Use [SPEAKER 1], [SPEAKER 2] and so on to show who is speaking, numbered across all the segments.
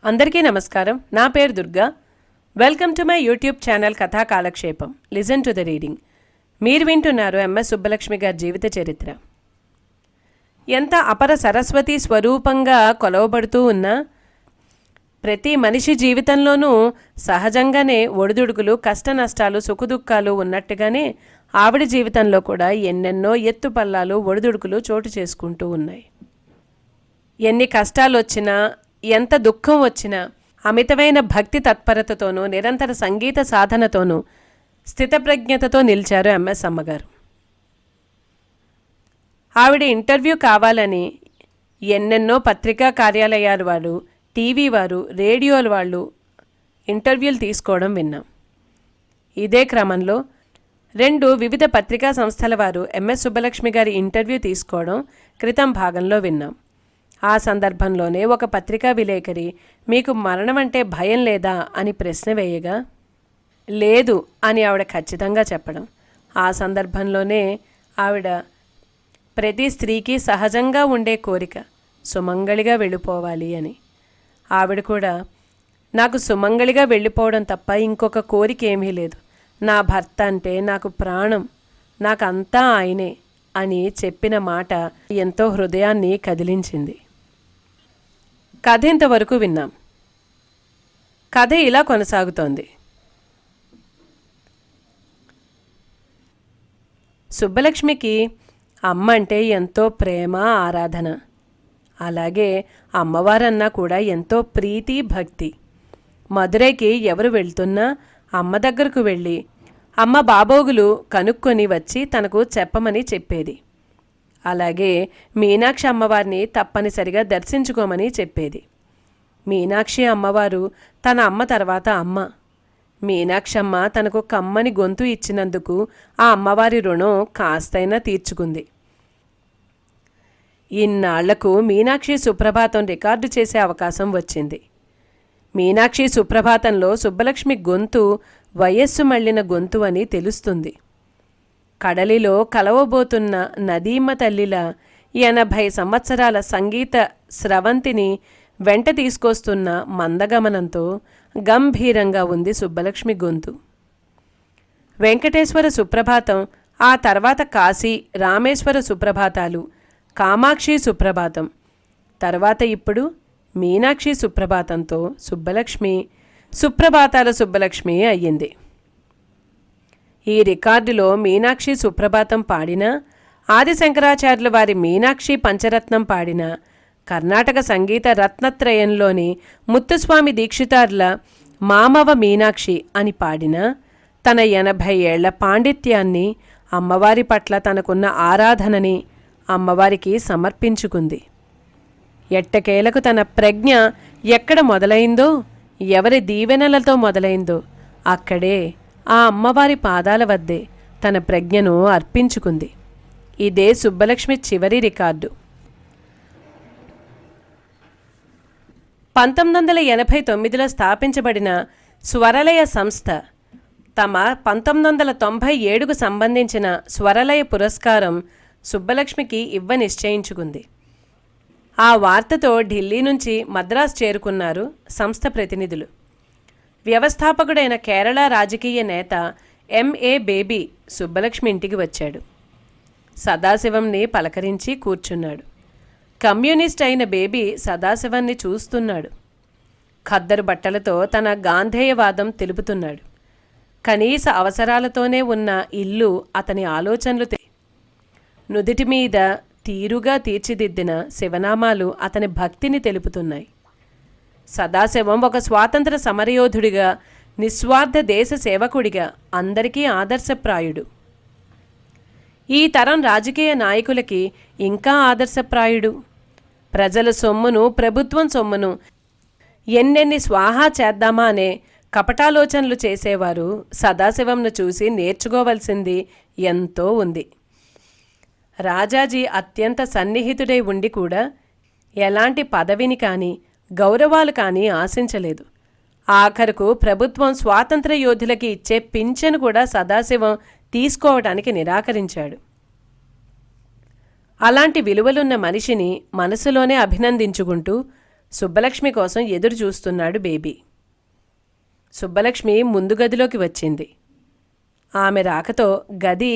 [SPEAKER 1] అందరికీ నమస్కారం. నా పేరు Durga. Welcome to my YouTube channel కథా కాలక్షేపం. Listen to the reading. మీరు వింటున్నారు ఎంఎస్ సుబ్బలక్ష్మి గారి జీవిత చరిత్ర. ఎంత అపర సరస్వతి స్వరూపంగా కొలవబడుతూ ఉన్నా ప్రతి మనిషి జీవితంలోనూ సహజంగానే ఒడిదుడుకులు, కష్ట నష్టాలు, సుఖదుఖాలు ఉన్నట్టుగానే ఆవిడ జీవితంలో కూడా ఎన్నెన్నో ఎత్తుపల్లాలు, ఒడిదుడుకులు చోటు చేసుకుంటూ ఉన్నాయి. ఎన్ని కష్టాలు వచ్చినా, ఎంత దుఃఖం వచ్చినా అమితమైన భక్తి తత్పరతతోనూ నిరంతర సంగీత సాధనతోనూ స్థితప్రజ్ఞతతో నిలిచారు ఎంఎస్ అమ్మగారు. ఆవిడ ఇంటర్వ్యూ కావాలని ఎన్నెన్నో పత్రికా కార్యాలయాల వాళ్ళు, టీవీ వారు, రేడియోల వాళ్ళు ఇంటర్వ్యూలు తీసుకోవడం విన్నాం. ఇదే క్రమంలో 2 వివిధ పత్రికా సంస్థల వారు ఎంఎస్ సుబ్బలక్ష్మి గారి ఇంటర్వ్యూ తీసుకోవడం క్రితం భాగంలో విన్నాం. ఆ సందర్భంలోనే ఒక పత్రికా విలేకరి మీకు మరణం అంటే భయం లేదా అని ప్రశ్న వేయగా లేదు అని ఆవిడ ఖచ్చితంగా చెప్పడం. ఆ సందర్భంలోనే ఆవిడ ప్రతి స్త్రీకి సహజంగా ఉండే కోరిక సుమంగళిగా వెళ్ళిపోవాలి అని. ఆవిడ కూడా నాకు సుమంగళిగా వెళ్ళిపోవడం తప్ప ఇంకొక కోరిక ఏమీ లేదు, నా భర్త అంటే నాకు ప్రాణం, నాకంతా ఆయనే అని చెప్పిన మాట ఎంతో హృదయాన్ని కదిలించింది. కథ ఇంతవరకు విన్నాం. కథ ఇలా కొనసాగుతోంది. సుబ్బలక్ష్మికి అమ్మ అంటే ఎంతో ప్రేమ, ఆరాధన. అలాగే అమ్మవారన్నా కూడా ఎంతో ప్రీతి, భక్తి. మదురైకి ఎవరు వెళ్తున్నా అమ్మ దగ్గరకు వెళ్ళి అమ్మ బాబోగులు కనుక్కొని వచ్చి తనకు చెప్పమని చెప్పేది. అలాగే మీనాక్షి అమ్మవారిని తప్పనిసరిగా దర్శించుకోమని చెప్పేది. మీనాక్షి అమ్మవారు తన అమ్మ తర్వాత అమ్మ. మీనాక్షి అమ్మ తనకు కమ్మని గొంతు ఇచ్చినందుకు ఆ అమ్మవారి రుణం కాస్తైనా తీర్చుకుంది. ఇన్నాళ్లకు మీనాక్షి సుప్రభాతం రికార్డు చేసే అవకాశం వచ్చింది. మీనాక్షి సుప్రభాతంలో సుబ్బలక్ష్మి గొంతు వయస్సు మళ్ళిన గొంతు అని తెలుస్తుంది. కడలిలో కలవబోతున్న నదీమ తల్లిలా 80 సంవత్సరాల సంగీత స్రవంతిని వెంట తీసుకొస్తున్న మందగమనంతో గంభీరంగా ఉంది సుబ్బలక్ష్మి గొంతు. వెంకటేశ్వర సుప్రభాతం, ఆ తర్వాత కాశీ, రామేశ్వర సుప్రభాతాలు, కామాక్షి సుప్రభాతం, తర్వాత ఇప్పుడు మీనాక్షి సుప్రభాతంతో సుప్రభాతాల సుబ్బలక్ష్మి అయ్యింది. ఈ రికార్డులో మీనాక్షి సుప్రభాతం పాడినా, ఆదిశంకరాచార్యుల వారి మీనాక్షి పంచరత్నం పాడినా, కర్ణాటక సంగీత రత్నత్రయంలోని ముత్తుస్వామి దీక్షితార్ల మామవ మీనాక్షి అని పాడినా, తన 80 ఏళ్ల పాండిత్యాన్ని, అమ్మవారి పట్ల తనకున్న ఆరాధనని అమ్మవారికి సమర్పించుకుంది. ఎట్టకేలకు తన ప్రజ్ఞ ఎక్కడ మొదలైందో, ఎవరి దీవెనలతో మొదలైందో అక్కడే ఆ అమ్మవారి పాదాల వద్దే తన ప్రజ్ఞను అర్పించుకుంది. ఇదే సుబ్బలక్ష్మి చివరి రికార్డు. 1989లో స్థాపించబడిన స్వరలయ సంస్థ తమ 1997కు సంబంధించిన స్వరలయ పురస్కారం సుబ్బలక్ష్మికి నిశ్చయించుకుంది. ఆ వార్తతో ఢిల్లీ నుంచి మద్రాసు చేరుకున్నారు సంస్థ ప్రతినిధులు. వ్యవస్థాపకుడైన కేరళ రాజకీయ నేత ఎంఏ బేబీ సుబ్బలక్ష్మి ఇంటికి వచ్చాడు. సదాశివంని పలకరించి కూర్చున్నాడు. కమ్యూనిస్ట్ అయిన బేబీ సదాశివాన్ని చూస్తున్నాడు. ఖద్దరు బట్టలతో తన గాంధేయవాదం తెలుపుతున్నాడు. కనీస అవసరాలతోనే ఉన్న ఇల్లు అతని ఆలోచనలు నుదిటి మీద తీరుగా తీర్చిదిద్దిన శివనామాలు అతని భక్తిని తెలుపుతున్నాయి. సదాశివం ఒక స్వాతంత్ర సమరయోధుడిగా, నిస్వార్థ దేశ సేవకుడిగా అందరికీ ఆదర్శప్రాయుడు. ఈ తరం రాజకీయ నాయకులకి ఇంకా ఆదర్శప్రాయుడు. ప్రజల సొమ్మును, ప్రభుత్వం సొమ్మును ఎన్నెన్ని స్వాహా చేద్దామా అనే కపటాలోచనలు చేసేవారు సదాశివంను చూసి నేర్చుకోవలసింది ఎంతో ఉంది. రాజాజీ అత్యంత సన్నిహితుడై ఉండి కూడా ఎలాంటి పదవిని కానీ, గౌరవాలు కానీ ఆశించలేదు. ఆఖరుకు ప్రభుత్వం స్వాతంత్ర యోధులకి ఇచ్చే పింఛను కూడా సదాశివం తీసుకోవటానికి నిరాకరించాడు. అలాంటి విలువలున్న మనిషిని మనసులోనే అభినందించుకుంటూ సుబ్బలక్ష్మి కోసం ఎదురు చూస్తున్నాడు బేబీ. సుబ్బలక్ష్మి ముందు గదిలోకి వచ్చింది. ఆమె రాకతో గది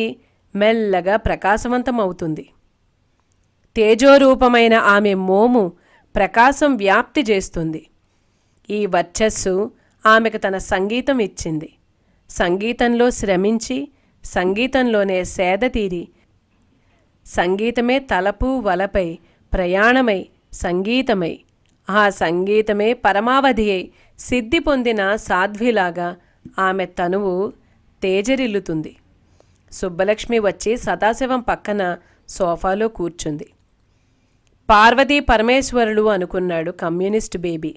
[SPEAKER 1] మెల్లగా ప్రకాశవంతమవుతుంది. తేజోరూపమైన ఆమె మోము ప్రకాశం వ్యాప్తి చేస్తుంది. ఈ వర్చస్సు ఆమెకు తన సంగీతం ఇచ్చింది. సంగీతంలో శ్రమించి, సంగీతంలోనే సేద తీరి, సంగీతమే తలపు వలపై ప్రయాణమై, సంగీతమై, ఆ సంగీతమే పరమావధి అయి సిద్ధి పొందిన సాధ్విలాగా ఆమె తనువు తేజరిల్లుతుంది. సుబ్బలక్ష్మి వచ్చి సదాశివం పక్కన సోఫాలో కూర్చుంది. పార్వతీ పరమేశ్వరులు అనుకున్నాడు కమ్యూనిస్ట్ బేబీ.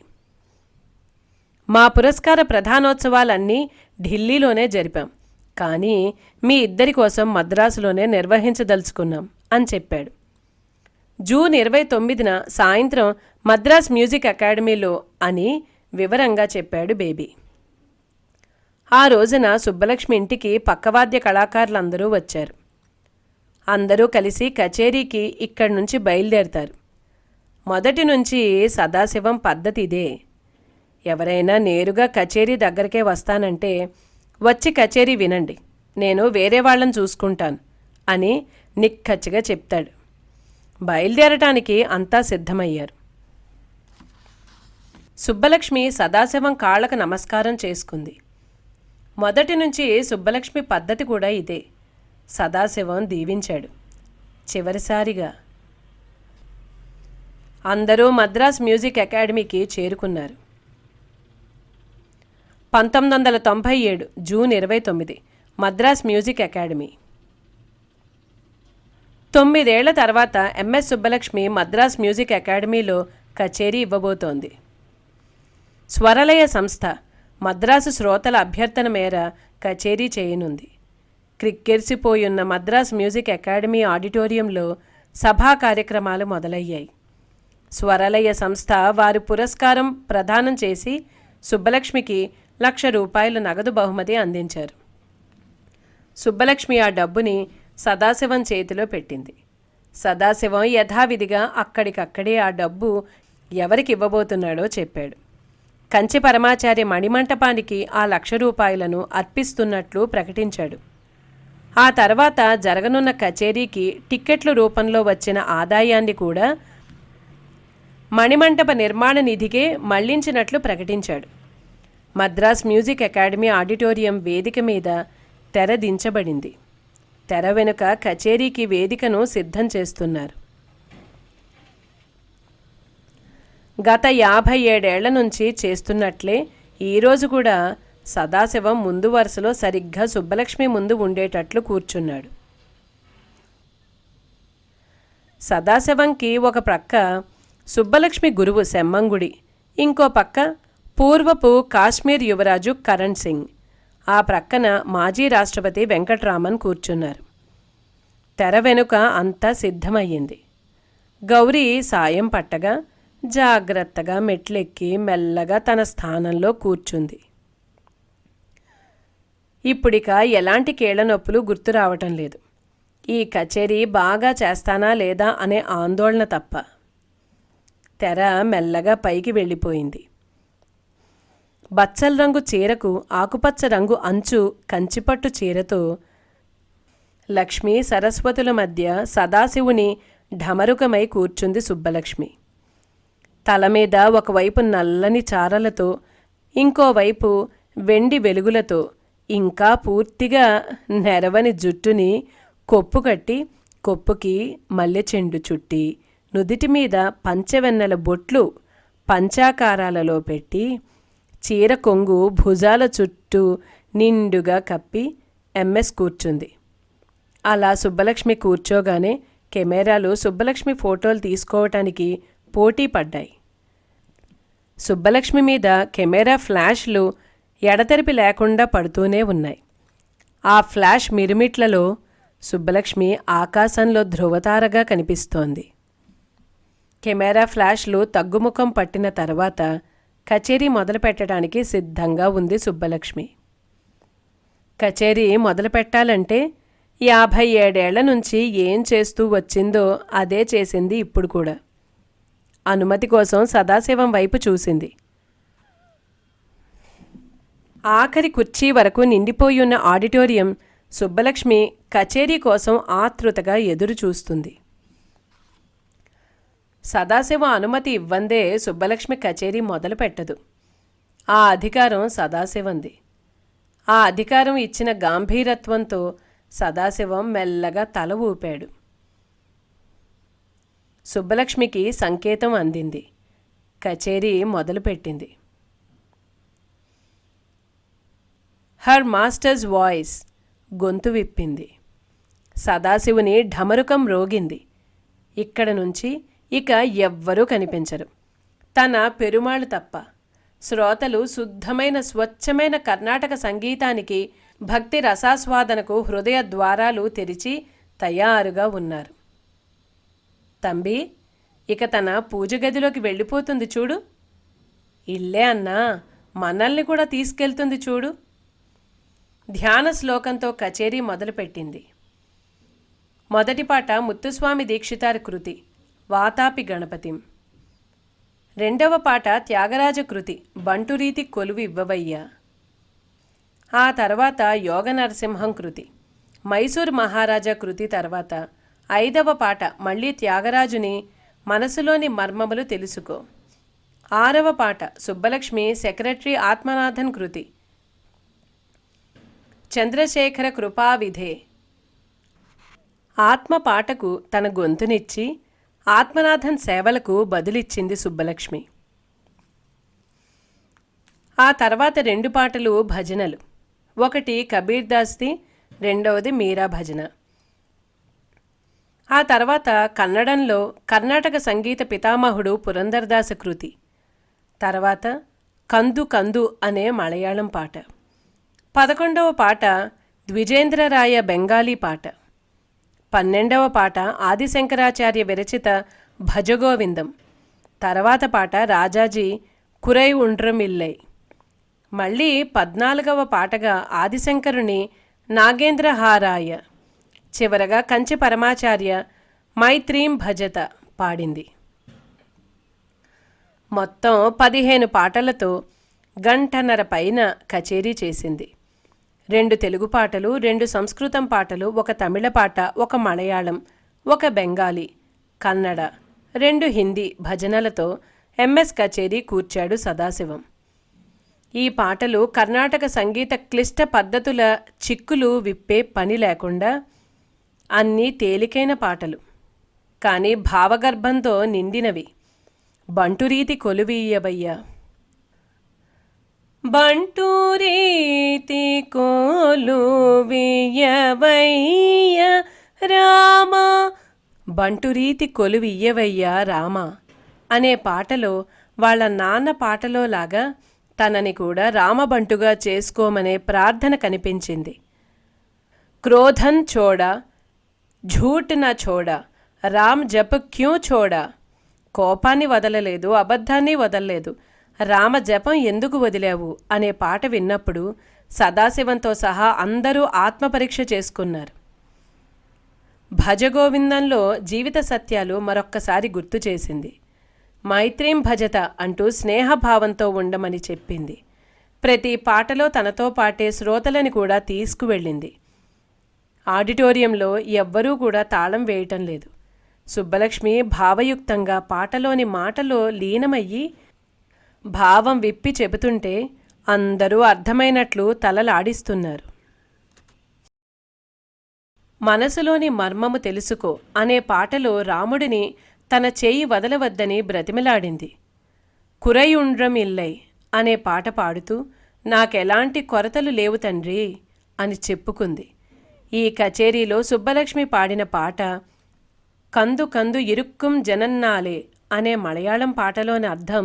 [SPEAKER 1] మా పురస్కార ప్రధానోత్సవాలన్నీ ఢిల్లీలోనే జరిపాం, కానీ మీ ఇద్దరి కోసం మద్రాసులోనే నిర్వహించదలుచుకున్నాం అని చెప్పాడు. జూన్ 29న సాయంత్రం మద్రాస్ మ్యూజిక్ అకాడమీలో అని వివరంగా చెప్పాడు బేబీ. ఆ రోజున సుబ్బలక్ష్మి ఇంటికి పక్కవాద్య కళాకారులందరూ వచ్చారు. అందరూ కలిసి కచేరీకి ఇక్కడి నుంచి బయలుదేరతారు. మొదటి నుంచి సదాశివం పద్ధతి ఇదే. ఎవరైనా నేరుగా కచేరీ దగ్గరకే వస్తానంటే వచ్చి కచేరీ వినండి, నేను వేరే వాళ్ళని చూసుకుంటాను అని నిక్కచ్చిగా చెప్తాడు. బయలుదేరటానికి అంతా సిద్ధమయ్యారు. సుబ్బలక్ష్మి సదాశివం కాళ్ళకు నమస్కారం చేసుకుంది. మొదటి నుంచి సుబ్బలక్ష్మి పద్ధతి కూడా ఇదే. సదాశివం దీవించాడు. చివరిసారిగా అందరూ మద్రాస్ మ్యూజిక్ అకాడమీకి చేరుకున్నారు. 1997 జూన్ 29 మద్రాస్ మ్యూజిక్ అకాడమీ. 9 ఏళ్ల తర్వాత ఎంఎస్ సుబ్బలక్ష్మి మద్రాస్ మ్యూజిక్ అకాడమీలో కచేరీ ఇవ్వబోతోంది. స్వరలయ సంస్థ మద్రాసు శ్రోతల అభ్యర్థన మేర కచేరీ చేయనుంది. క్రిక్కెర్సిపోయున్న మద్రాస్ మ్యూజిక్ అకాడమీ ఆడిటోరియంలో సభా కార్యక్రమాలు మొదలయ్యాయి. స్వరలయ సంస్థ వారి పురస్కారం ప్రదానం చేసి సుబ్బలక్ష్మికి ₹1,00,000 నగదు బహుమతి అందించారు. సుబ్బలక్ష్మి ఆ డబ్బుని సదాశివం చేతిలో పెట్టింది. సదాశివం యథావిధిగా అక్కడికక్కడే ఆ డబ్బు ఎవరికి ఇవ్వబోతున్నాడో చెప్పాడు. కంచి పరమాచార్య మణిమంటపానికి ఆ ₹1,00,000 అర్పిస్తున్నట్లు ప్రకటించాడు. ఆ తర్వాత జరగనున్న కచేరీకి టిక్కెట్ల రూపంలో వచ్చిన ఆదాయాన్ని కూడా మణిమంటప నిర్మాణ నిధికే మళ్లించినట్లు ప్రకటించాడు. మద్రాస్ మ్యూజిక్ అకాడమీ ఆడిటోరియం వేదిక మీద తెర దించబడింది. తెర వెనుక కచేరీకి వేదికను సిద్ధం చేస్తున్నారు. గత 57 ఏళ్ల నుంచి చేస్తున్నట్లే ఈరోజు కూడా సదాశివం ముందు వరుసలో సరిగ్గా సుబ్బలక్ష్మి ముందు ఉండేటట్లు కూర్చున్నాడు. సదాశివంకి ఒక ప్రక్క సుబ్బలక్ష్మి గురువు సెమ్మంగుడి, ఇంకో పక్క పూర్వపు కాశ్మీర్ యువరాజు కరణ్ సింగ్, ఆ ప్రక్కన మాజీ రాష్ట్రపతి వెంకట్రామన్ కూర్చున్నారు. తెర వెనుక అంతా సిద్ధమయ్యింది. గౌరీ సాయం పట్టగా జాగ్రత్తగా మెట్లెక్కి మెల్లగా తన స్థానంలో కూర్చుంది. ఇప్పుడిక ఎలాంటి కీళ్లనొప్పులు గుర్తు రావటం లేదు. ఈ కచేరీ బాగా చేస్తానా లేదా అనే ఆందోళన తప్ప. తెర మెల్లగా పైకి వెళ్ళిపోయింది. బచ్చల రంగు చీరకు ఆకుపచ్చ రంగు అంచు కంచిపట్టు చీరతో లక్ష్మీ సరస్వతుల మధ్య సదాశివుని ఢమరుకమై కూర్చుంది సుబ్బలక్ష్మి. తల మీద ఒకవైపు నల్లని చారలతో, ఇంకోవైపు వెండి వెలుగులతో, ఇంకా పూర్తిగా నెరవని జుట్టుని కొప్పు కట్టి కొప్పుకి మల్లె చెండు చుట్టి నుదిటి మీద పంచవెన్నెల బొట్లు పంచాకారాలలో పెట్టి చీర కొంగు భుజాల చుట్టూ నిండుగా కప్పి ఎంఎస్ కూర్చుంది. అలా సుబ్బలక్ష్మి కూర్చోగానే కెమెరాలు సుబ్బలక్ష్మి ఫోటోలు తీసుకోవటానికి పోటీ పడ్డాయి. సుబ్బలక్ష్మి మీద కెమెరా ఫ్లాష్లు ఎడతెరిపి లేకుండా పడుతూనే ఉన్నాయి. ఆ ఫ్లాష్ మిరుమిట్లలో సుబ్బలక్ష్మి ఆకాశంలో ధ్రువతారగా కనిపిస్తోంది. కెమెరా ఫ్లాష్లు తగ్గుముఖం పట్టిన తర్వాత కచేరీ మొదలుపెట్టడానికి సిద్ధంగా ఉంది సుబ్బలక్ష్మి. కచేరీ మొదలుపెట్టాలంటే 57 ఏళ్ల నుంచి ఏం చేస్తూ వచ్చిందో అదే చేసింది ఇప్పుడు కూడా. అనుమతి కోసం సదాశివం వైపు చూసింది. ఆఖరి కుర్చీ వరకు నిండిపోయి ఉన్న ఆడిటోరియం సుబ్బలక్ష్మి కచేరీ కోసం ఆతృతగా ఎదురు చూస్తుంది. సదాశివం అనుమతి ఇవ్వందే సుబ్బలక్ష్మి కచేరీ మొదలు పెట్టదు. ఆ అధికారం సదాశివంది. ఆ అధికారం ఇచ్చిన గాంభీరత్వంతో సదాశివం మెల్లగా తల ఊపాడు. సుబ్బలక్ష్మికి సంకేతం అందింది. కచేరీ మొదలుపెట్టింది. హర్ మాస్టర్స్ వాయిస్ గొంతు విప్పింది. సదాశివుని ఢమరుకం రోగింది. ఇక్కడ నుంచి ఇక ఎవ్వరూ కనిపించరు, తన పెరుమాళ్ళు తప్ప. శ్రోతలు శుద్ధమైన స్వచ్ఛమైన కర్ణాటక సంగీతానికి, భక్తి రసాస్వాదనకు హృదయ ద్వారాలు తెరిచి తయారుగా ఉన్నారు. తంబి, ఇక తన పూజ గదిలోకి వెళ్ళిపోతుంది చూడు. ఇల్లే అన్నా, మనల్ని కూడా తీసుకెళ్తుంది చూడు. ధ్యాన శ్లోకంతో కచేరీ మొదలుపెట్టింది. మొదటి పాట ముత్తుస్వామి దీక్షితారి కృతి వాతాపి గణపతిం. రెండవ పాట త్యాగరాజ కృతి బంటురీతి కొలువు ఇవ్వవయ్యా. ఆ తర్వాత యోగ నరసింహం కృతి మైసూర్ మహారాజా కృతి తర్వాత ఐదవ పాట మళ్ళీ త్యాగరాజుని మనసులోని మర్మములు తెలుసుకో. ఆరవ పాట సుబ్బలక్ష్మి సెక్రటరీ ఆత్మనాథన్ కృతి చంద్రశేఖర కృపావిధే. ఆత్మ పాటకు తన గొంతునిచ్చి ఆత్మనాథన్ సేవలకు బదులిచ్చింది సుబ్బలక్ష్మి. ఆ తర్వాత రెండు పాటలు భజనలు. ఒకటి కబీర్ దాస్ది, రెండవది మీరా భజన. ఆ తర్వాత కన్నడంలో కర్ణాటక సంగీత పితామహుడు పురందరదాస కృతి. తర్వాత కందు కందు అనే మలయాళం పాట. 11వ పాట ద్విజేంద్రరాయ బెంగాలీ పాట. 12వ పాట ఆదిశంకరాచార్య విరచిత భజగోవిందం. తర్వాత పాట రాజాజీ కురై ఉండ్రమిల్లై. మళ్ళీ 14వ పాటగా ఆదిశంకరుని నాగేంద్రహారాయ. చివరగా కంచి పరమాచార్య మైత్రీం భజత పాడింది. మొత్తం 15 పాటలతో గంటన్నర పైన కచేరీ చేసింది. 2 తెలుగు పాటలు, 2 సంస్కృతం పాటలు, 1 తమిళ పాట, 1 మలయాళం, 1 బెంగాలీ, కన్నడ, 2 హిందీ భజనలతో ఎంఎస్ కచేరీ కూర్చాడు సదాశివం. ఈ పాటలు కర్ణాటక సంగీత క్లిష్ట పద్ధతుల చిక్కులు విప్పే పని లేకుండా అన్నీ తేలికైన పాటలు, కానీ భావగర్భంతో నిండినవి. బంటురీతి కొలువీయవయ్యా. బంటురీతి కొలువియ్యవయ్య రామ. బంటురీతి కొలువియ్యవయ్య రామ అనే పాటలో వాళ్ళ నాన్న పాటలో లాగా తనని కూడా రామబంటుగా చేసుకోమనే ప్రార్థన కనిపించింది. క్రోధన్ చోడా, ఝూట్ నా చోడా, రామ్ జప్ క్యూ చోడా. కోపాన్ని వదలలేదు, అబద్ధాన్ని వదలలేదు, రామ జపం ఎందుకు వదిలావు అనే పాట విన్నప్పుడు సదాశివంతో సహా అందరూ ఆత్మపరీక్ష చేసుకున్నారు. భజగోవిందంలో జీవిత సత్యాలు మరొక్కసారి గుర్తు చేసింది. మైత్రీం భజత అంటూ స్నేహభావంతో ఉండమని చెప్పింది. ప్రతి పాటలో తనతో పాటే శ్రోతలని కూడా తీసుకువెళ్ళింది. ఆడిటోరియంలో ఎవ్వరూ కూడా తాళం వేయటం లేదు. సుబ్బలక్ష్మి భావయుక్తంగా పాటలోని మాటలో లీనమయ్యి భావం విప్పి చెబుతుంటే అందరూ అర్థమైనట్లు తలలాడిస్తున్నారు. మనసులోని మర్మము తెలుసుకో అనే పాటలో రాముడిని తన చేయి వదలవద్దని బ్రతిమిలాడింది. కురయుండ్రం ఇల్లై అనే పాట పాడుతూ నాకెలాంటి కొరతలు లేవు తండ్రి అని చెప్పుకుంది. ఈ కచేరీలో సుబ్బలక్ష్మి పాడిన పాట కందు కందు ఇరుక్కుం జనన్నాలే అనే మలయాళం పాటలోని అర్థం,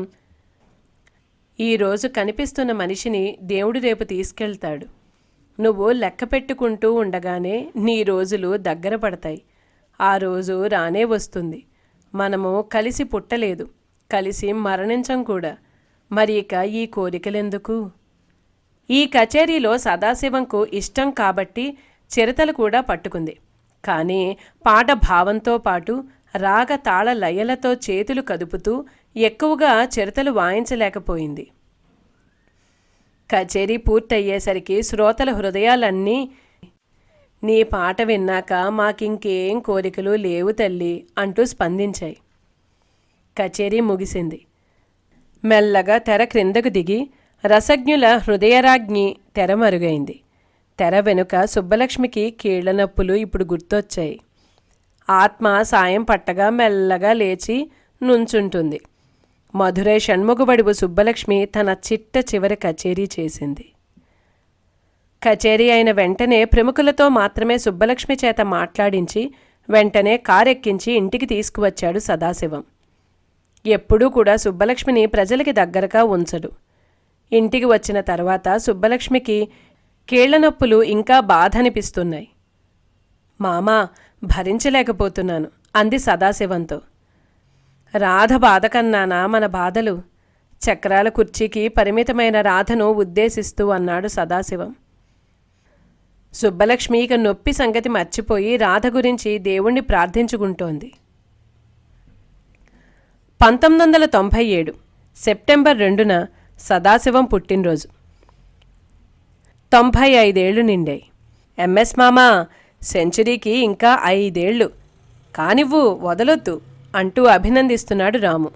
[SPEAKER 1] ఈరోజు కనిపిస్తున్న మనిషిని దేవుడు రేపు తీసుకెళ్తాడు. నువ్వు లెక్క పెట్టుకుంటూ ఉండగానే నీ రోజులు దగ్గర పడతాయి. ఆ రోజు రానే వస్తుంది. మనము కలిసి పుట్టలేదు, కలిసి మరణించం కూడా. మరి ఇక ఈ కోరికలెందుకు? ఈ కచేరీలో సదాశివంకు ఇష్టం కాబట్టి చిరతలు కూడా పట్టుకుంది. కానీ పాట భావంతో పాటు రాగ తాళ లయలతో చేతులు కదుపుతూ ఎక్కువగా చిరతలు వాయించలేకపోయింది. కచేరీ పూర్తయ్యేసరికి శ్రోతల హృదయాలన్నీ నీ పాట విన్నాక మాకింకేం కోరికలు లేవు తల్లి అంటూ స్పందించాయి. కచేరీ ముగిసింది. మెల్లగా తెర క్రిందకు దిగి రసజ్ఞుల హృదయరాజ్ఞి తెర మరుగైంది. తెర వెనుక సుబ్బలక్ష్మికి కీళ్ల నొప్పులు ఇప్పుడు గుర్తొచ్చాయి. ఆత్మ సాయం పట్టగా మెల్లగా లేచి నుంచుంటుంది. మధురై షణ్ముఖబడువు సుబ్బలక్ష్మి తన చిట్ట చివరి కచేరీ చేసింది. కచేరీ అయిన వెంటనే ప్రముఖులతో మాత్రమే సుబ్బలక్ష్మి చేత మాట్లాడించి వెంటనే కారెక్కించి ఇంటికి తీసుకువచ్చాడు సదాశివం. ఎప్పుడూ కూడా సుబ్బలక్ష్మిని ప్రజలకి దగ్గరగా ఉంచడు. ఇంటికి వచ్చిన తర్వాత సుబ్బలక్ష్మికి కీళ్ల నొప్పులు ఇంకా బాధనిపిస్తున్నాయి. మామా, భరించలేకపోతున్నాను అంది సదాశివంతో. రాధ బాధ కన్నానా మన బాధలు? చక్రాల కుర్చీకి పరిమితమైన రాధను ఉద్దేశిస్తూ అన్నాడు సదాశివం. సుబ్బలక్ష్మి ఇక నొప్పి సంగతి మర్చిపోయి రాధ గురించి దేవుణ్ణి ప్రార్థించుకుంటోంది. 1997 సెప్టెంబర్ 2న సదాశివం పుట్టినరోజు. 95 ఏళ్లు నిండాయి. ఎంఎస్ మామా, సెంచరీకి ఇంకా 5 ఏళ్ళు కానివ్వు, వదలొద్దు అంటూ అభినందిస్తున్నాడు రాము.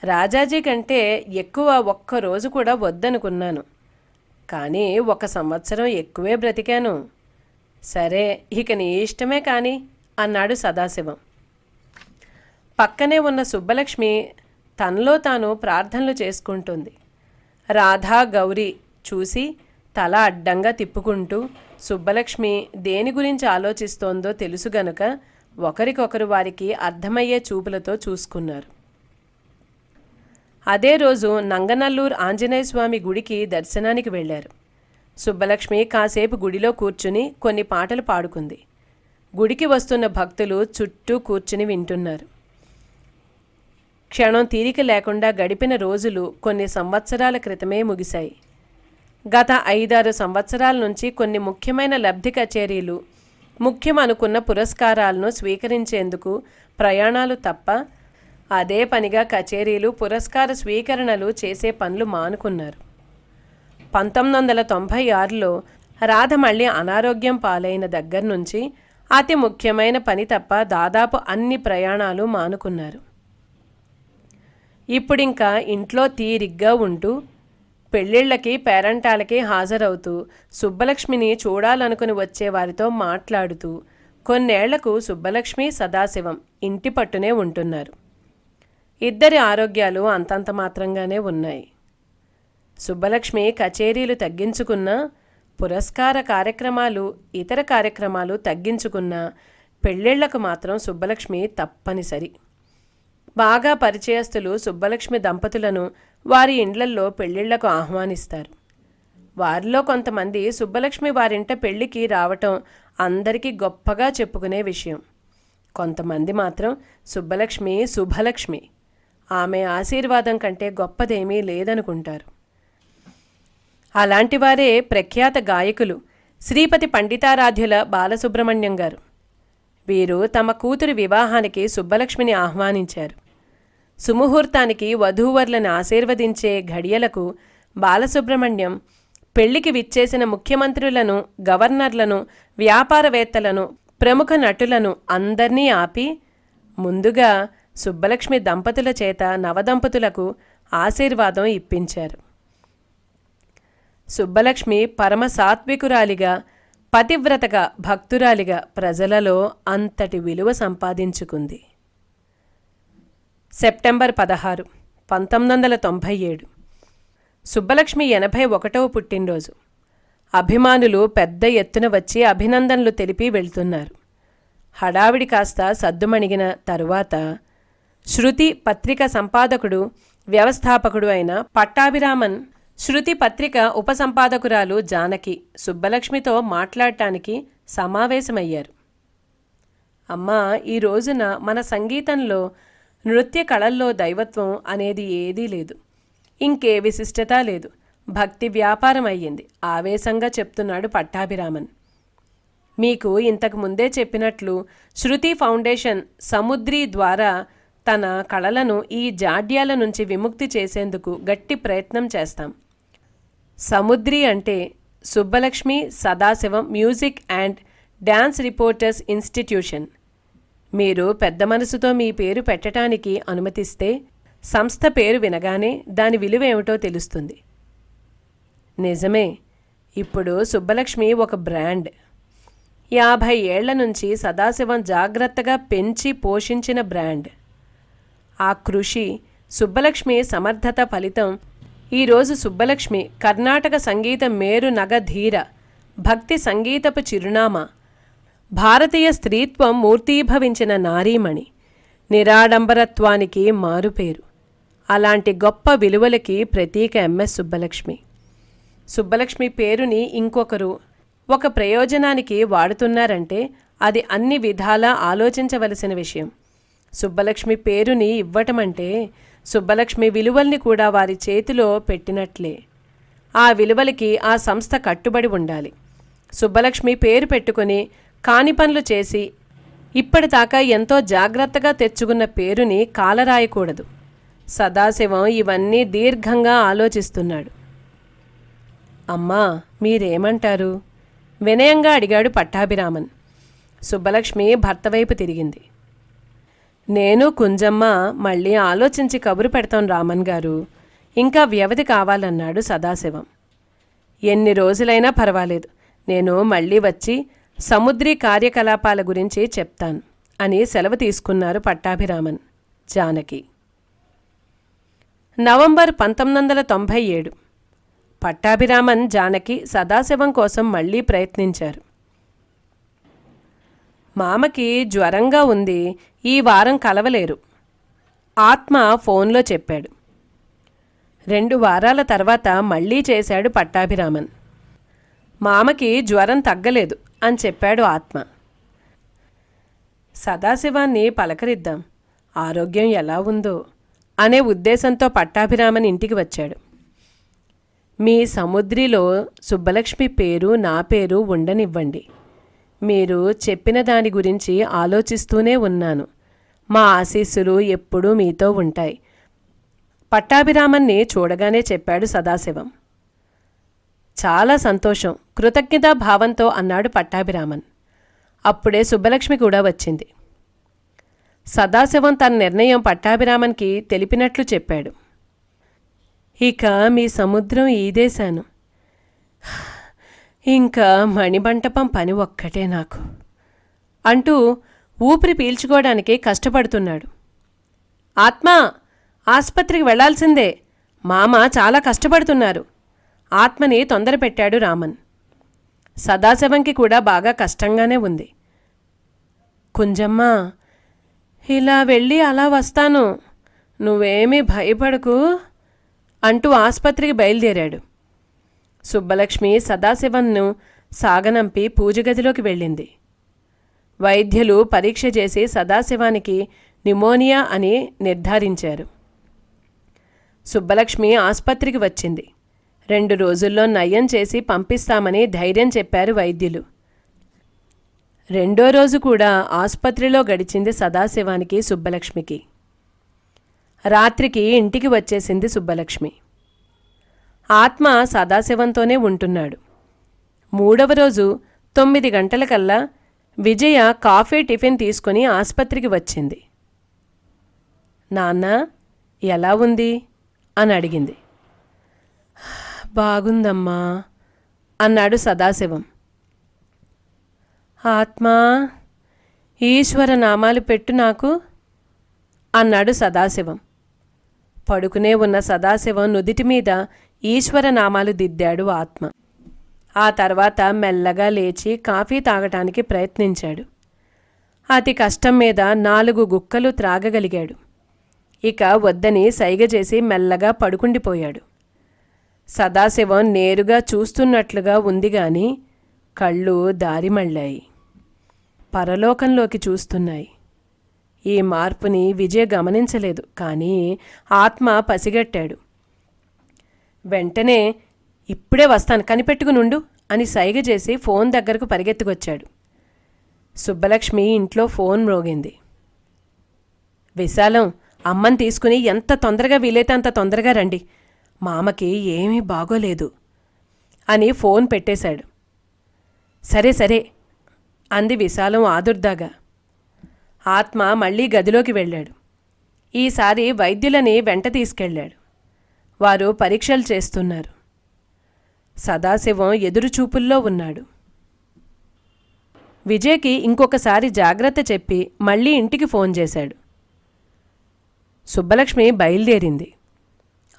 [SPEAKER 1] రాజాజీ కంటే ఎక్కువ ఒక్కరోజు కూడా వద్దనుకున్నాను, కానీ 1 సంవత్సరం ఎక్కువే బ్రతికాను. సరే, ఇక నీ ఇష్టమే కాని అన్నాడు సదాశివం. పక్కనే ఉన్న సుబ్బలక్ష్మి తనలో తాను ప్రార్థనలు చేసుకుంటుంది. రాధా గౌరీ చూసి తల అడ్డంగా తిప్పుకుంటూ సుబ్బలక్ష్మి దేని గురించి ఆలోచిస్తోందో తెలుసు గనుక ఒకరికొకరు వారికి అర్థమయ్యే చూపులతో చూసుకున్నారు. అదే రోజు నంగనల్లూరు ఆంజనేయస్వామి గుడికి దర్శనానికి వెళ్లారు. సుబ్బలక్ష్మి కాసేపు గుడిలో కూర్చుని కొన్ని పాటలు పాడుకుంది. గుడికి వస్తున్న భక్తులు చుట్టూ కూర్చుని వింటున్నారు. క్షణం తీరిక లేకుండా గడిపిన రోజులు కొన్ని సంవత్సరాల క్రితమే ముగిశాయి. గత 5-6 సంవత్సరాల నుంచి కొన్ని ముఖ్యమైన లబ్ధి కచేరీలు, ముఖ్యం అనుకున్న పురస్కారాలను స్వీకరించేందుకు ప్రయాణాలు తప్ప అదే పనిగా కచేరీలు, పురస్కార స్వీకరణలు చేసే పనులు మానుకున్నారు. 1996లో రాధ మళ్ళీ అనారోగ్యం పాలైన దగ్గర నుంచి అతి ముఖ్యమైన పని తప్ప దాదాపు అన్ని ప్రయాణాలు మానుకున్నారు. ఇప్పుడింకా ఇంట్లో తీరిగ్గా ఉంటూ పెళ్ళిళ్ళకి, పేరంటాలకి హాజరవుతూ సుబ్బలక్ష్మిని చూడాలనుకుని వచ్చే వారితో మాట్లాడుతూ కొన్నేళ్లకు సుబ్బలక్ష్మి, సదాశివం ఇంటి పట్టునే ఉంటున్నారు. ఇద్దరి ఆరోగ్యాలు అంతంత మాత్రంగానే ఉన్నాయి. సుబ్బలక్ష్మి కచేరీలు తగ్గించుకున్నా, పురస్కార కార్యక్రమాలు, ఇతర కార్యక్రమాలు తగ్గించుకున్నా పెళ్ళిళ్లకు మాత్రం సుబ్బలక్ష్మి తప్పనిసరి. బాగా పరిచయస్తులు సుబ్బలక్ష్మి దంపతులను వారి ఇండ్లల్లో పెళ్ళిళ్లకు ఆహ్వానిస్తారు. వారిలో కొంతమంది సుబ్బలక్ష్మి వారింట పెళ్లికి రావటం అందరికీ గొప్పగా చెప్పుకునే విషయం. కొంతమంది మాత్రం సుబ్బలక్ష్మి శుభలక్ష్మి, ఆమె ఆశీర్వాదం కంటే గొప్పదేమీ లేదనుకుంటారు. అలాంటి వారే ప్రఖ్యాత గాయకులు శ్రీపతి పండితారాధ్యుల బాలసుబ్రహ్మణ్యం గారు. వీరు తమ కూతురి వివాహానికి సుబ్బలక్ష్మిని ఆహ్వానించారు. సుముహూర్తానికి వధూవరులను ఆశీర్వదించే ఘడియలకు బాలసుబ్రహ్మణ్యం పెళ్లికి విచ్చేసిన ముఖ్యమంత్రులను, గవర్నర్లను, వ్యాపారవేత్తలను, ప్రముఖ నటులను అందర్నీ ఆపి ముందుగా సుబ్బలక్ష్మి దంపతుల చేత నవదంపతులకు ఆశీర్వాదం ఇప్పించారు. సుబ్బలక్ష్మి పరమ సాత్వికురాలిగా, పతివ్రతగా, భక్తురాలిగా ప్రజలలో అంతటి విలువ సంపాదించుకుంది. సెప్టెంబర్ 16, 1997 సుబ్బలక్ష్మి 81వ పుట్టినరోజు. అభిమానులు పెద్ద ఎత్తున వచ్చి అభినందనలు తెలిపి వెళ్తున్నారు. హడావిడి కాస్త సద్దుమణిగిన తరువాత శృతి పత్రిక సంపాదకుడు, వ్యవస్థాపకుడు అయిన పట్టాభిరామన్, శృతి పత్రిక ఉపసంపాదకురాలు జానకి సుబ్బలక్ష్మితో మాట్లాడటానికి సమావేశమయ్యారు. అమ్మా, ఈ రోజున మన సంగీతంలో, నృత్య కళల్లో దైవత్వం అనేది ఏదీ లేదు, ఇంకే విశిష్టత లేదు, భక్తి వ్యాపారం అయ్యింది ఆవేశంగా చెప్తున్నాడు పట్టాభిరామన్. మీకు ఇంతకు ముందే చెప్పినట్లు శృతి ఫౌండేషన్ సముద్రి ద్వారా తన కళలను ఈ జాడ్యాల నుంచి విముక్తి చేసేందుకు గట్టి ప్రయత్నం చేస్తాం. సముద్రి అంటే Subbalakshmi Sadasivam music and dance reporters institution. మీరు పెద్ద మనసుతో మీ పేరు పెట్టడానికి అనుమతిస్తే సంస్థ పేరు వినగానే దాని విలువ ఏమిటో తెలుస్తుంది. నిజమే, ఇప్పుడు సుబ్బలక్ష్మి ఒక బ్రాండ్. 50 ఏళ్ల నుంచి సదాశివం జాగ్రత్తగా పెంచి పోషించిన బ్రాండ్. ఆ కృషి, సుబ్బలక్ష్మి సమర్థత ఫలితం ఈరోజు సుబ్బలక్ష్మి కర్ణాటక సంగీత మేరు నగధీర, భక్తి సంగీతపు చిరునామా, భారతీయ స్త్రీత్వం మూర్తీభవించిన నారీమణి, నిరాడంబరత్వానికి మారుపేరు. అలాంటి గొప్ప విలువలకి ప్రతీక ఎంఎస్ సుబ్బలక్ష్మి. సుబ్బలక్ష్మి పేరుని ఇంకొకరు ఒక ప్రయోజనానికి వాడుతున్నారంటే అది అన్ని విధాలా ఆలోచించవలసిన విషయం. సుబ్బలక్ష్మి పేరుని ఇవ్వటమంటే సుబ్బలక్ష్మి విలువల్ని కూడా వారి చేతిలో పెట్టినట్లే. ఆ విలువలకి ఆ సంస్థ కట్టుబడి ఉండాలి. సుబ్బలక్ష్మి పేరు పెట్టుకుని కాని పనులు చేసి ఇప్పటిదాకా ఎంతో జాగ్రత్తగా తెచ్చుకున్న పేరుని కాలరాయకూడదు. సదాశివం ఇవన్నీ దీర్ఘంగా ఆలోచిస్తున్నాడు. అమ్మా, మీరేమంటారు? వినయంగా అడిగాడు పట్టాభిరామన్. సుబ్బలక్ష్మి భర్త వైపు తిరిగింది. నేను కుంజమ్మ మళ్ళీ ఆలోచించి కబురు పెడతాం రామన్ గారు. ఇంకా వ్యవధి కావాలన్నాడు సదాశివం. ఎన్ని రోజులైనా పర్వాలేదు, నేను మళ్ళీ వచ్చి సముద్రీ కార్యకలాపాల గురించి చెప్తాను అని సెలవు తీసుకున్నారు పట్టాభిరామన్, జానకి. నవంబర్ 1997. పట్టాభిరామన్, జానకి సదాశివం కోసం మళ్ళీ ప్రయత్నించారు. మామకి జ్వరంగా ఉంది, ఈ వారం కలవలేరు, ఆత్మ ఫోన్లో చెప్పాడు. 2 వారాల తర్వాత మళ్ళీ చేశాడు పట్టాభిరామన్. మామకి జ్వరం తగ్గలేదు అని చెప్పాడు ఆత్మ. సదాశివాన్ని పలకరిద్దాం, ఆరోగ్యం ఎలా ఉందో అనే ఉద్దేశంతో పట్టాభిరామన్ ఇంటికి వచ్చాడు. మీ సముద్రిలో సుబ్బలక్ష్మి పేరు నా పేరు ఉండనివ్వండి. మీరు చెప్పిన దాని గురించి ఆలోచిస్తూనే ఉన్నాను. మా ఆశీస్సులు ఎప్పుడూ మీతో ఉంటాయి. పట్టాభిరామన్ని చూడగానే చెప్పాడు సదాశివం. చాలా సంతోషం, కృతజ్ఞతా భావంతో అన్నాడు పట్టాభిరామన్. అప్పుడే సుబ్బలక్ష్మి కూడా వచ్చింది. సదాశివం తన నిర్ణయం పట్టాభిరామన్కి తెలిపినట్లు చెప్పాడు. ఇక మీ సముద్రం ఈదేశాను, ఇంకా మణిమంటపం పని ఒక్కటే నాకు అంటూ ఊపిరి పీల్చుకోవడానికి కష్టపడుతున్నాడు. ఆత్మా, ఆస్పత్రికి వెళ్లాల్సిందే, మామ చాలా కష్టపడుతున్నారు. ఆత్మని తొందర పెట్టాడు రామన్. సదాశివంకి కూడా బాగా కష్టంగానే ఉంది. కుంజమ్మ, ఇలా వెళ్ళి అలా వస్తాను, నువ్వేమీ భయపడకు అంటూ ఆస్పత్రికి బయలుదేరాడు. సుబ్బలక్ష్మి సదాశివన్ను సాగనంపి పూజగదిలోకి వెళ్ళింది. వైద్యులు పరీక్ష చేసి సదాశివానికి న్యూమోనియా అని నిర్ధారించారు. సుబ్బలక్ష్మి ఆస్పత్రికి వచ్చింది. 2 రోజుల్లో నయం చేసి పంపిస్తామని ధైర్యం చెప్పారు వైద్యులు. 2వ రోజు కూడా ఆస్పత్రిలో గడిచింది సదాశివానికి, సుబ్బలక్ష్మికి. రాత్రికి ఇంటికి వచ్చేసింది సుబ్బలక్ష్మి. ఆత్మ సదాశివంతోనే ఉంటున్నాడు. 3వ రోజు 9 గంటలకల్లా విజయ కాఫీ టిఫిన్ తీసుకుని ఆస్పత్రికి వచ్చింది. నాన్న, ఎలా ఉంది అని అడిగింది. బాగుందమ్మా అన్నాడు సదాశివం. ఆత్మా, ఈశ్వర నామాలు పెట్టు నాకు అన్నాడు సదాశివం. పడుకునే ఉన్న సదాశివం నుదిటి మీద ఈశ్వర నామాలు దిద్దాడు ఆత్మ. ఆ తర్వాత మెల్లగా లేచి కాఫీ తాగటానికి ప్రయత్నించాడు. అతి కష్టం మీద 4 గుక్కలు త్రాగగలిగాడు. ఇక వద్దని సైగ చేసి మెల్లగా పడుకుండిపోయాడు. సదాశివం నేరుగా చూస్తున్నట్లుగా ఉంది గాని కళ్ళు దారిమళ్ళాయి, పరలోకంలోకి చూస్తున్నాయి. ఈ మార్పుని విజయ గమనించలేదు, కానీ ఆత్మ పసిగట్టాడు. వెంటనే ఇప్పుడే వస్తాను, కనిపెట్టుకునుండు అని సైగ చేసి ఫోన్ దగ్గరకు పరిగెత్తుకొచ్చాడు. సుబ్బలక్ష్మి ఇంట్లో ఫోన్ మ్రోగింది. విశాలం, అమ్మని తీసుకుని ఎంత తొందరగా వీలైతే అంత తొందరగా రండి, మామకి ఏమీ బాగోలేదు అని ఫోన్ పెట్టేశాడు. సరే సరే అంది విశాలం ఆదుర్దాగా. ఆత్మ మళ్ళీ గదిలోకి వెళ్ళాడు. ఈసారి వైద్యులని వెంట తీసుకెళ్ళాడు. వారు పరీక్షలు చేస్తున్నారు. సదాశివం ఎదురుచూపుల్లో ఉన్నాడు. విజయ్కి ఇంకొకసారి జాగ్రత్త చెప్పి మళ్ళీ ఇంటికి ఫోన్ చేశాడు. సుబ్బలక్ష్మి బయలుదేరింది.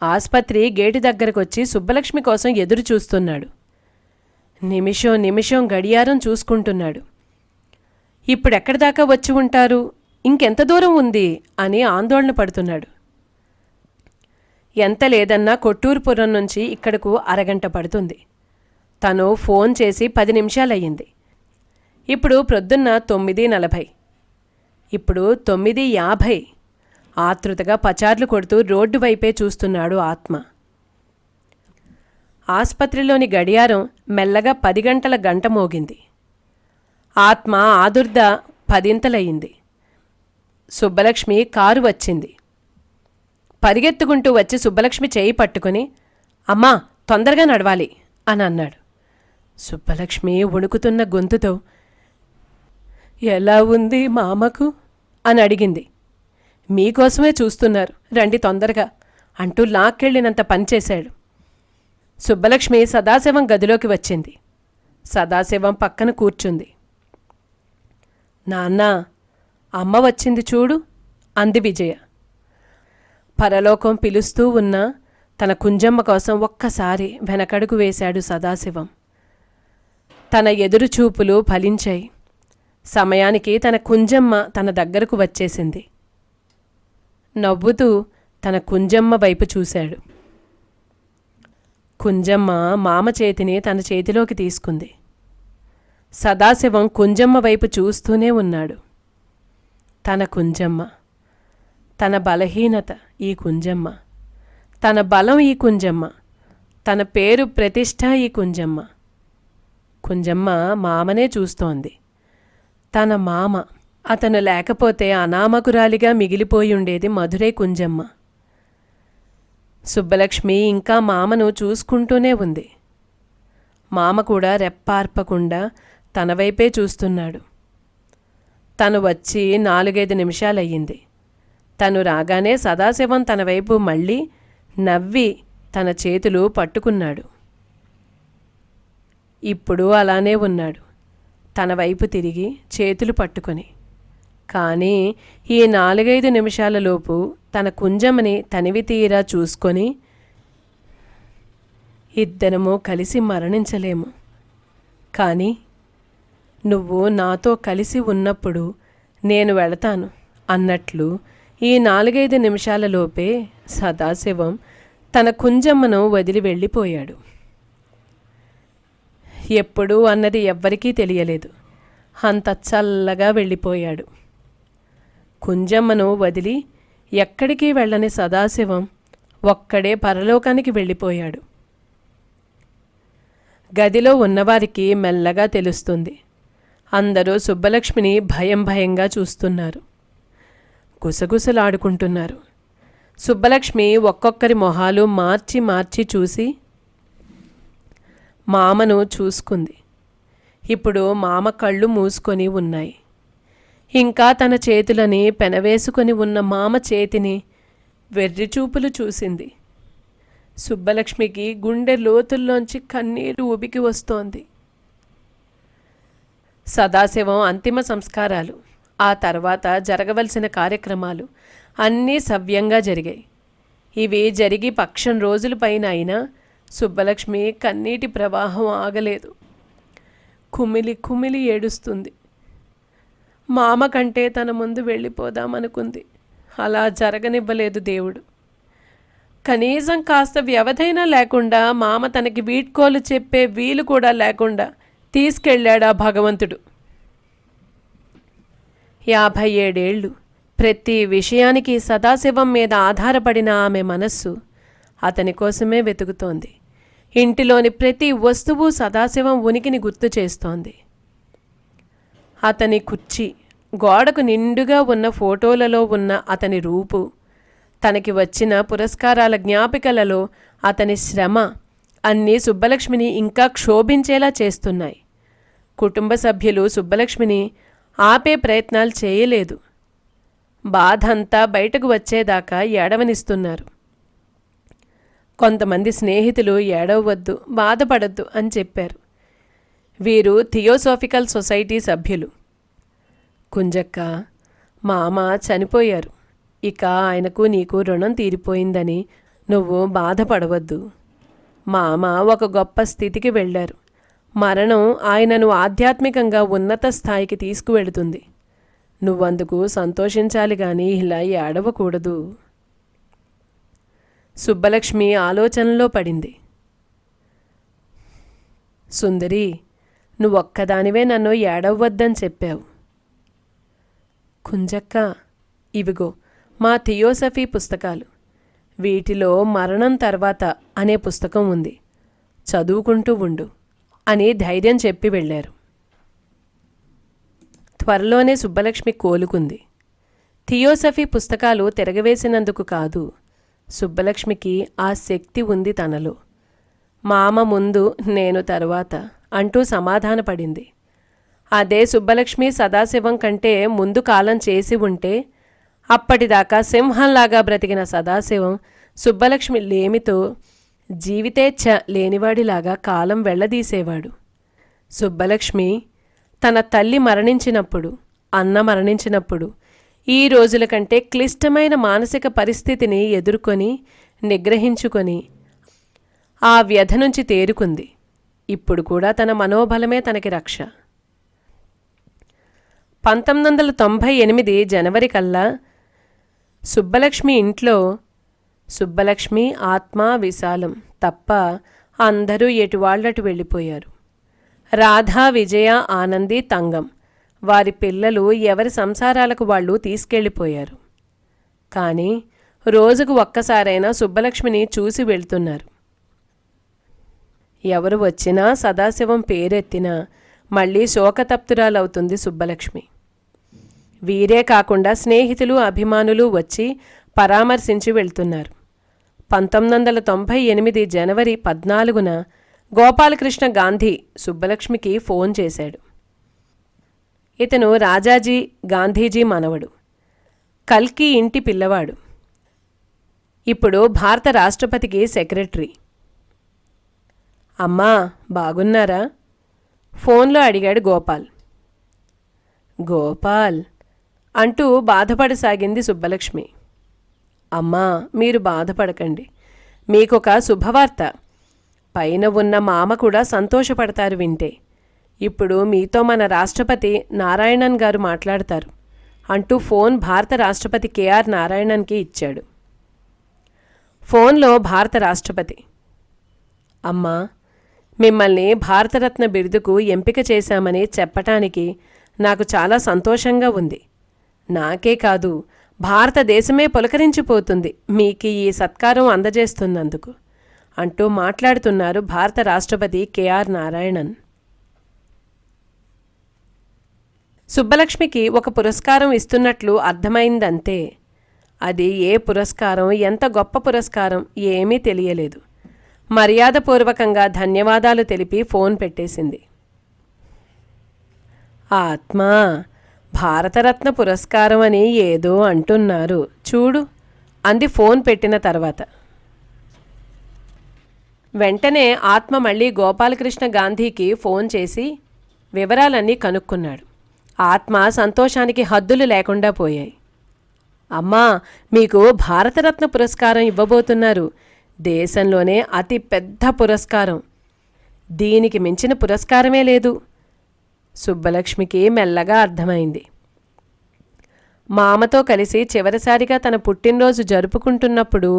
[SPEAKER 1] ఆస్పత్రి గేటు దగ్గరకొచ్చి సుబ్బలక్ష్మి కోసం ఎదురు చూస్తున్నాడు. నిమిషం నిమిషం గడియారం చూసుకుంటున్నాడు. ఇప్పుడెక్కడి దాకా వచ్చి ఉంటారు, ఇంకెంత దూరం ఉంది అని ఆందోళన పడుతున్నాడు. ఎంత లేదన్నా కొట్టూరుపురం నుంచి ఇక్కడకు అరగంట పడుతుంది. తను ఫోన్ చేసి 10 నిమిషాలయ్యింది. ఇప్పుడు ప్రొద్దున్న 9:40, ఇప్పుడు 9:50. ఆతృతగా పచార్లు కొడుతూ రోడ్డు వైపే చూస్తున్నాడు ఆత్మ. ఆస్పత్రిలోని గడియారం మెల్లగా 10 గంటల గంట మోగింది. ఆత్మ ఆదుర్ద 10 సుబ్బలక్ష్మి కారు వచ్చింది. పరిగెత్తుకుంటూ వచ్చి సుబ్బలక్ష్మి చేయి పట్టుకుని, అమ్మా తొందరగా నడవాలి అని అన్నాడు. సుబ్బలక్ష్మి వణుకుతున్న గొంతుతో, ఎలా ఉంది మామకు అని అడిగింది. మీకోసమే చూస్తున్నారు, రండి తొందరగా అంటూ లాక్కెళ్ళినంత పనిచేశాడు. సుబ్బలక్ష్మి సదాశివం గదిలోకి వచ్చింది. సదాశివం పక్కన కూర్చుంది. నాన్నా, అమ్మ వచ్చింది చూడు అంది విజయ. పరలోకం పిలుస్తూ ఉన్నా తన కుంజమ్మ కోసం ఒక్కసారి వెనకడుగు వేశాడు సదాశివం. తన ఎదురుచూపులు ఫలించాయి. సమయానికి తన కుంజమ్మ తన దగ్గరకు వచ్చేసింది. నవ్వుతూ తన కుంజమ్మ వైపు చూశాడు. కుంజమ్మ మామ చేతిని తన చేతిలోకి తీసుకుంది. సదాశివం కుంజమ్మ వైపు చూస్తూనే ఉన్నాడు. తన కుంజమ్మ, తన బలహీనత ఈ కుంజమ్మ, తన బలం ఈ కుంజమ్మ, తన పేరు ప్రతిష్ఠ ఈ కుంజమ్మ. కుంజమ్మ మామనే చూస్తోంది. తన మామ, అతను లేకపోతే అనామకురాలిగా మిగిలిపోయి ఉండేది మధురై కుంజమ్మ. సుబ్బలక్ష్మి ఇంకా మామను చూసుకుంటూనే ఉంది. మామ కూడా రెప్పార్పకుండా తన వైపే చూస్తున్నాడు. తను వచ్చి 4-5 నిమిషాలయ్యింది. తను రాగానే సదాశివం తన వైపు మళ్ళీ నవ్వి తన చేతులు పట్టుకున్నాడు. ఇప్పుడు అలానే ఉన్నాడు, తన వైపు తిరిగి చేతులు పట్టుకొని. కానీ ఈ 4-5 నిమిషాలలోపు తన కుంజమ్మని తనివి తీరా చూసుకొని, ఇద్దరము కలిసి మరణించలేము, కానీ నువ్వు నాతో కలిసి ఉన్నప్పుడు నేను వెళతాను అన్నట్లు ఈ 4-5 నిమిషాలలోపే సదాశివం తన కుంజమ్మను వదిలి వెళ్ళిపోయాడు. ఎప్పుడు అన్నది ఎవ్వరికీ తెలియలేదు. అంత చల్లగా వెళ్ళిపోయాడు. కుంజమ్మను వదిలి ఎక్కడికి వెళ్ళని సదాశివం ఒక్కడే పరలోకానికి వెళ్ళిపోయాడు. గదిలో ఉన్నవారికి మెల్లగా తెలుస్తుంది. అందరూ సుబ్బలక్ష్మిని భయం భయంగా చూస్తున్నారు. గుసగుసలాడుకుంటున్నారు. సుబ్బలక్ష్మి ఒక్కొక్కరి మొహాలు మార్చి మార్చి చూసి మామను చూసుకుంది. ఇప్పుడు మామ కళ్ళు మూసుకొని ఉన్నాయి. ఇంకా తన చేతులని పెనవేసుకొని ఉన్న మామ చేతిని వెర్రిచూపులు చూసింది. సుబ్బలక్ష్మికి గుండె లోతుల్లోంచి కన్నీరు ఉబికి వస్తోంది. సదాశివం అంతిమ సంస్కారాలు, ఆ తర్వాత జరగవలసిన కార్యక్రమాలు అన్నీ సవ్యంగా జరిగాయి. ఇవి జరిగి పక్షం రోజుల పైన అయినా సుబ్బలక్ష్మి కన్నీటి ప్రవాహం ఆగలేదు. కుమిలి కుమిలి ఏడుస్తుంది. మామ కంటే తన ముందు వెళ్ళిపోదామనుకుంది. అలా జరగనివ్వలేదు దేవుడు. కనీసం కాస్త వ్యవధైనా లేకుండా, మామ తనకి వీడ్కోలు చెప్పే వీలు కూడా లేకుండా తీసుకెళ్ళాడు ఆ భగవంతుడు. 57 ఏళ్ళు ప్రతి విషయానికి సదాశివం మీద ఆధారపడిన ఆమె మనస్సు అతని కోసమే వెతుకుతోంది. ఇంటిలోని ప్రతి వస్తువు సదాశివం ఉనికిని గుర్తు చేస్తోంది. అతని కుర్చీ, గోడకు నిండుగా ఉన్న ఫోటోలలో ఉన్న అతని రూపు, తనకి వచ్చిన పురస్కారాల జ్ఞాపికలలో అతని శ్రమ అన్నీ సుబ్బలక్ష్మిని ఇంకా క్షోభించేలా చేస్తున్నాయి. కుటుంబ సభ్యులు సుబ్బలక్ష్మిని ఆపే ప్రయత్నాలు చేయలేదు. బాధంతా బయటకు వచ్చేదాకా ఏడవనిస్తున్నారు. కొంతమంది స్నేహితులు ఏడవద్దు, బాధపడద్దు అని చెప్పారు. వీరు థియోసాఫికల్ సొసైటీ సభ్యులు. కుంజక్క, మామ చనిపోయారు. ఇక ఆయనకు నీకు రుణం తీరిపోయిందని నువ్వు బాధపడవద్దు. మామ ఒక గొప్ప స్థితికి వెళ్ళారు. మరణం ఆయనను ఆధ్యాత్మికంగా ఉన్నత స్థాయికి తీసుకువెళుతుంది. నువ్వందుకు సంతోషించాలి గాని ఇలా ఏడవకూడదు. సుబ్బలక్ష్మి ఆలోచనలో పడింది. సుందరి, నువ్వొక్కదానివే నన్ను ఏడవద్దని చెప్పావు. కుంజక్క, ఇవిగో మా థియోసఫీ పుస్తకాలు. వీటిలో మరణం తర్వాత అనే పుస్తకం ఉంది, చదువుకుంటూ ఉండు అని ధైర్యం చెప్పి వెళ్ళారు. త్వరలోనే సుబ్బలక్ష్మి కోలుకుంది. థియోసఫీ పుస్తకాలు తిరగవేసినందుకు కాదు, సుబ్బలక్ష్మికి ఆ శక్తి ఉంది తనలో. మామ ముందు, నేను తరువాత అంటూ సమాధానపడింది. అదే సుబ్బలక్ష్మి సదాశివం కంటే ముందు కాలం చేసి ఉంటే, అప్పటిదాకా సింహంలాగా బ్రతికిన సదాశివం సుబ్బలక్ష్మి లేమితో జీవితేచ్ఛ లేనివాడిలాగా కాలం వెళ్లదీసేవాడు. సుబ్బలక్ష్మి తన తల్లి మరణించినప్పుడు, అన్న మరణించినప్పుడు ఈ రోజుల కంటే క్లిష్టమైన మానసిక పరిస్థితిని ఎదుర్కొని నిగ్రహించుకొని ఆ వ్యధ నుంచి తేరుకుంది. ఇప్పుడు కూడా తన మనోబలమే తనకి రక్ష. 1998 జనవరి కల్లా సుబ్బలక్ష్మి ఇంట్లో సుబ్బలక్ష్మి, ఆత్మ, విశాలం తప్ప అందరూ ఎటువాళ్లటు వెళ్ళిపోయారు. రాధా, విజయ, ఆనంది, తంగం వారి పిల్లలు ఎవరి సంసారాలకు వాళ్ళు తీసుకెళ్ళిపోయారు. కానీ రోజుకు ఒక్కసారైనా సుబ్బలక్ష్మిని చూసి వెళ్తున్నారు. ఎవరు వచ్చినా, సదాశివం పేరెత్తినా మళ్ళీ శోకతప్తురాలవుతుంది సుబ్బలక్ష్మి. వీరే కాకుండా స్నేహితులు, అభిమానులు వచ్చి పరామర్శించి వెళ్తున్నారు. 1998 జనవరి 14న గోపాలకృష్ణ గాంధీ సుబ్బలక్ష్మికి ఫోన్ చేశాడు. ఇతను రాజాజీ గాంధీజీ మనవడు, కల్కి ఇంటి పిల్లవాడు. ఇప్పుడు భారత రాష్ట్రపతికి సెక్రటరీ. అమ్మా, బాగున్నారా? ఫోన్లో అడిగాడు గోపాల్. గోపాల్ అంటూ బాధపడసాగింది సుబ్బలక్ష్మి. అమ్మా, మీరు బాధపడకండి, మీకొక శుభవార్త. పైన ఉన్న మామ కూడా సంతోషపడతారు వింటే. ఇప్పుడు మీతో మన రాష్ట్రపతి నారాయణన్ గారు మాట్లాడతారు అంటూ ఫోన్ భారత రాష్ట్రపతి కేఆర్ నారాయణన్కి ఇచ్చాడు. ఫోన్లో భారత రాష్ట్రపతి, అమ్మా, మిమ్మల్ని భారతరత్న బిరుదుకు ఎంపిక చేశామని చెప్పటానికి నాకు చాలా సంతోషంగా ఉంది. నాకే కాదు, భారతదేశమే పులకరించిపోతుంది మీకు ఈ సత్కారం అందజేస్తున్నందుకు అంటూ మాట్లాడుతున్నారు భారత రాష్ట్రపతి కేఆర్ నారాయణన్. సుబ్బలక్ష్మికి ఒక పురస్కారం ఇస్తున్నట్లు అర్థమైందంతే. అది ఏ పురస్కారం, ఎంత గొప్ప పురస్కారం ఏమీ తెలియలేదు. మర్యాదపూర్వకంగా ధన్యవాదాలు తెలిపి ఫోన్ పెట్టేసింది. ఆత్మ, భారతరత్న పురస్కారం అని ఏదో అంటున్నారు చూడు అంది ఫోన్ పెట్టిన తర్వాత. వెంటనే ఆత్మ మళ్ళీ గోపాలకృష్ణ గాంధీకి ఫోన్ చేసి వివరాలన్నీ కనుక్కున్నాడు. ఆత్మ సంతోషానికి హద్దులు లేకుండా పోయాయి. అమ్మా, మీకు భారతరత్న పురస్కారం ఇవ్వబోతున్నారు. దేశంలోనే అతి పెద్ద పురస్కారం. దీనికి మించిన పురస్కారమే లేదు. సుబ్బలక్ష్మికి మెల్లగా అర్థమైంది. మామతో కలిసి చివరిసారిగా తన పుట్టినరోజు జరుపుకుంటున్నప్పుడు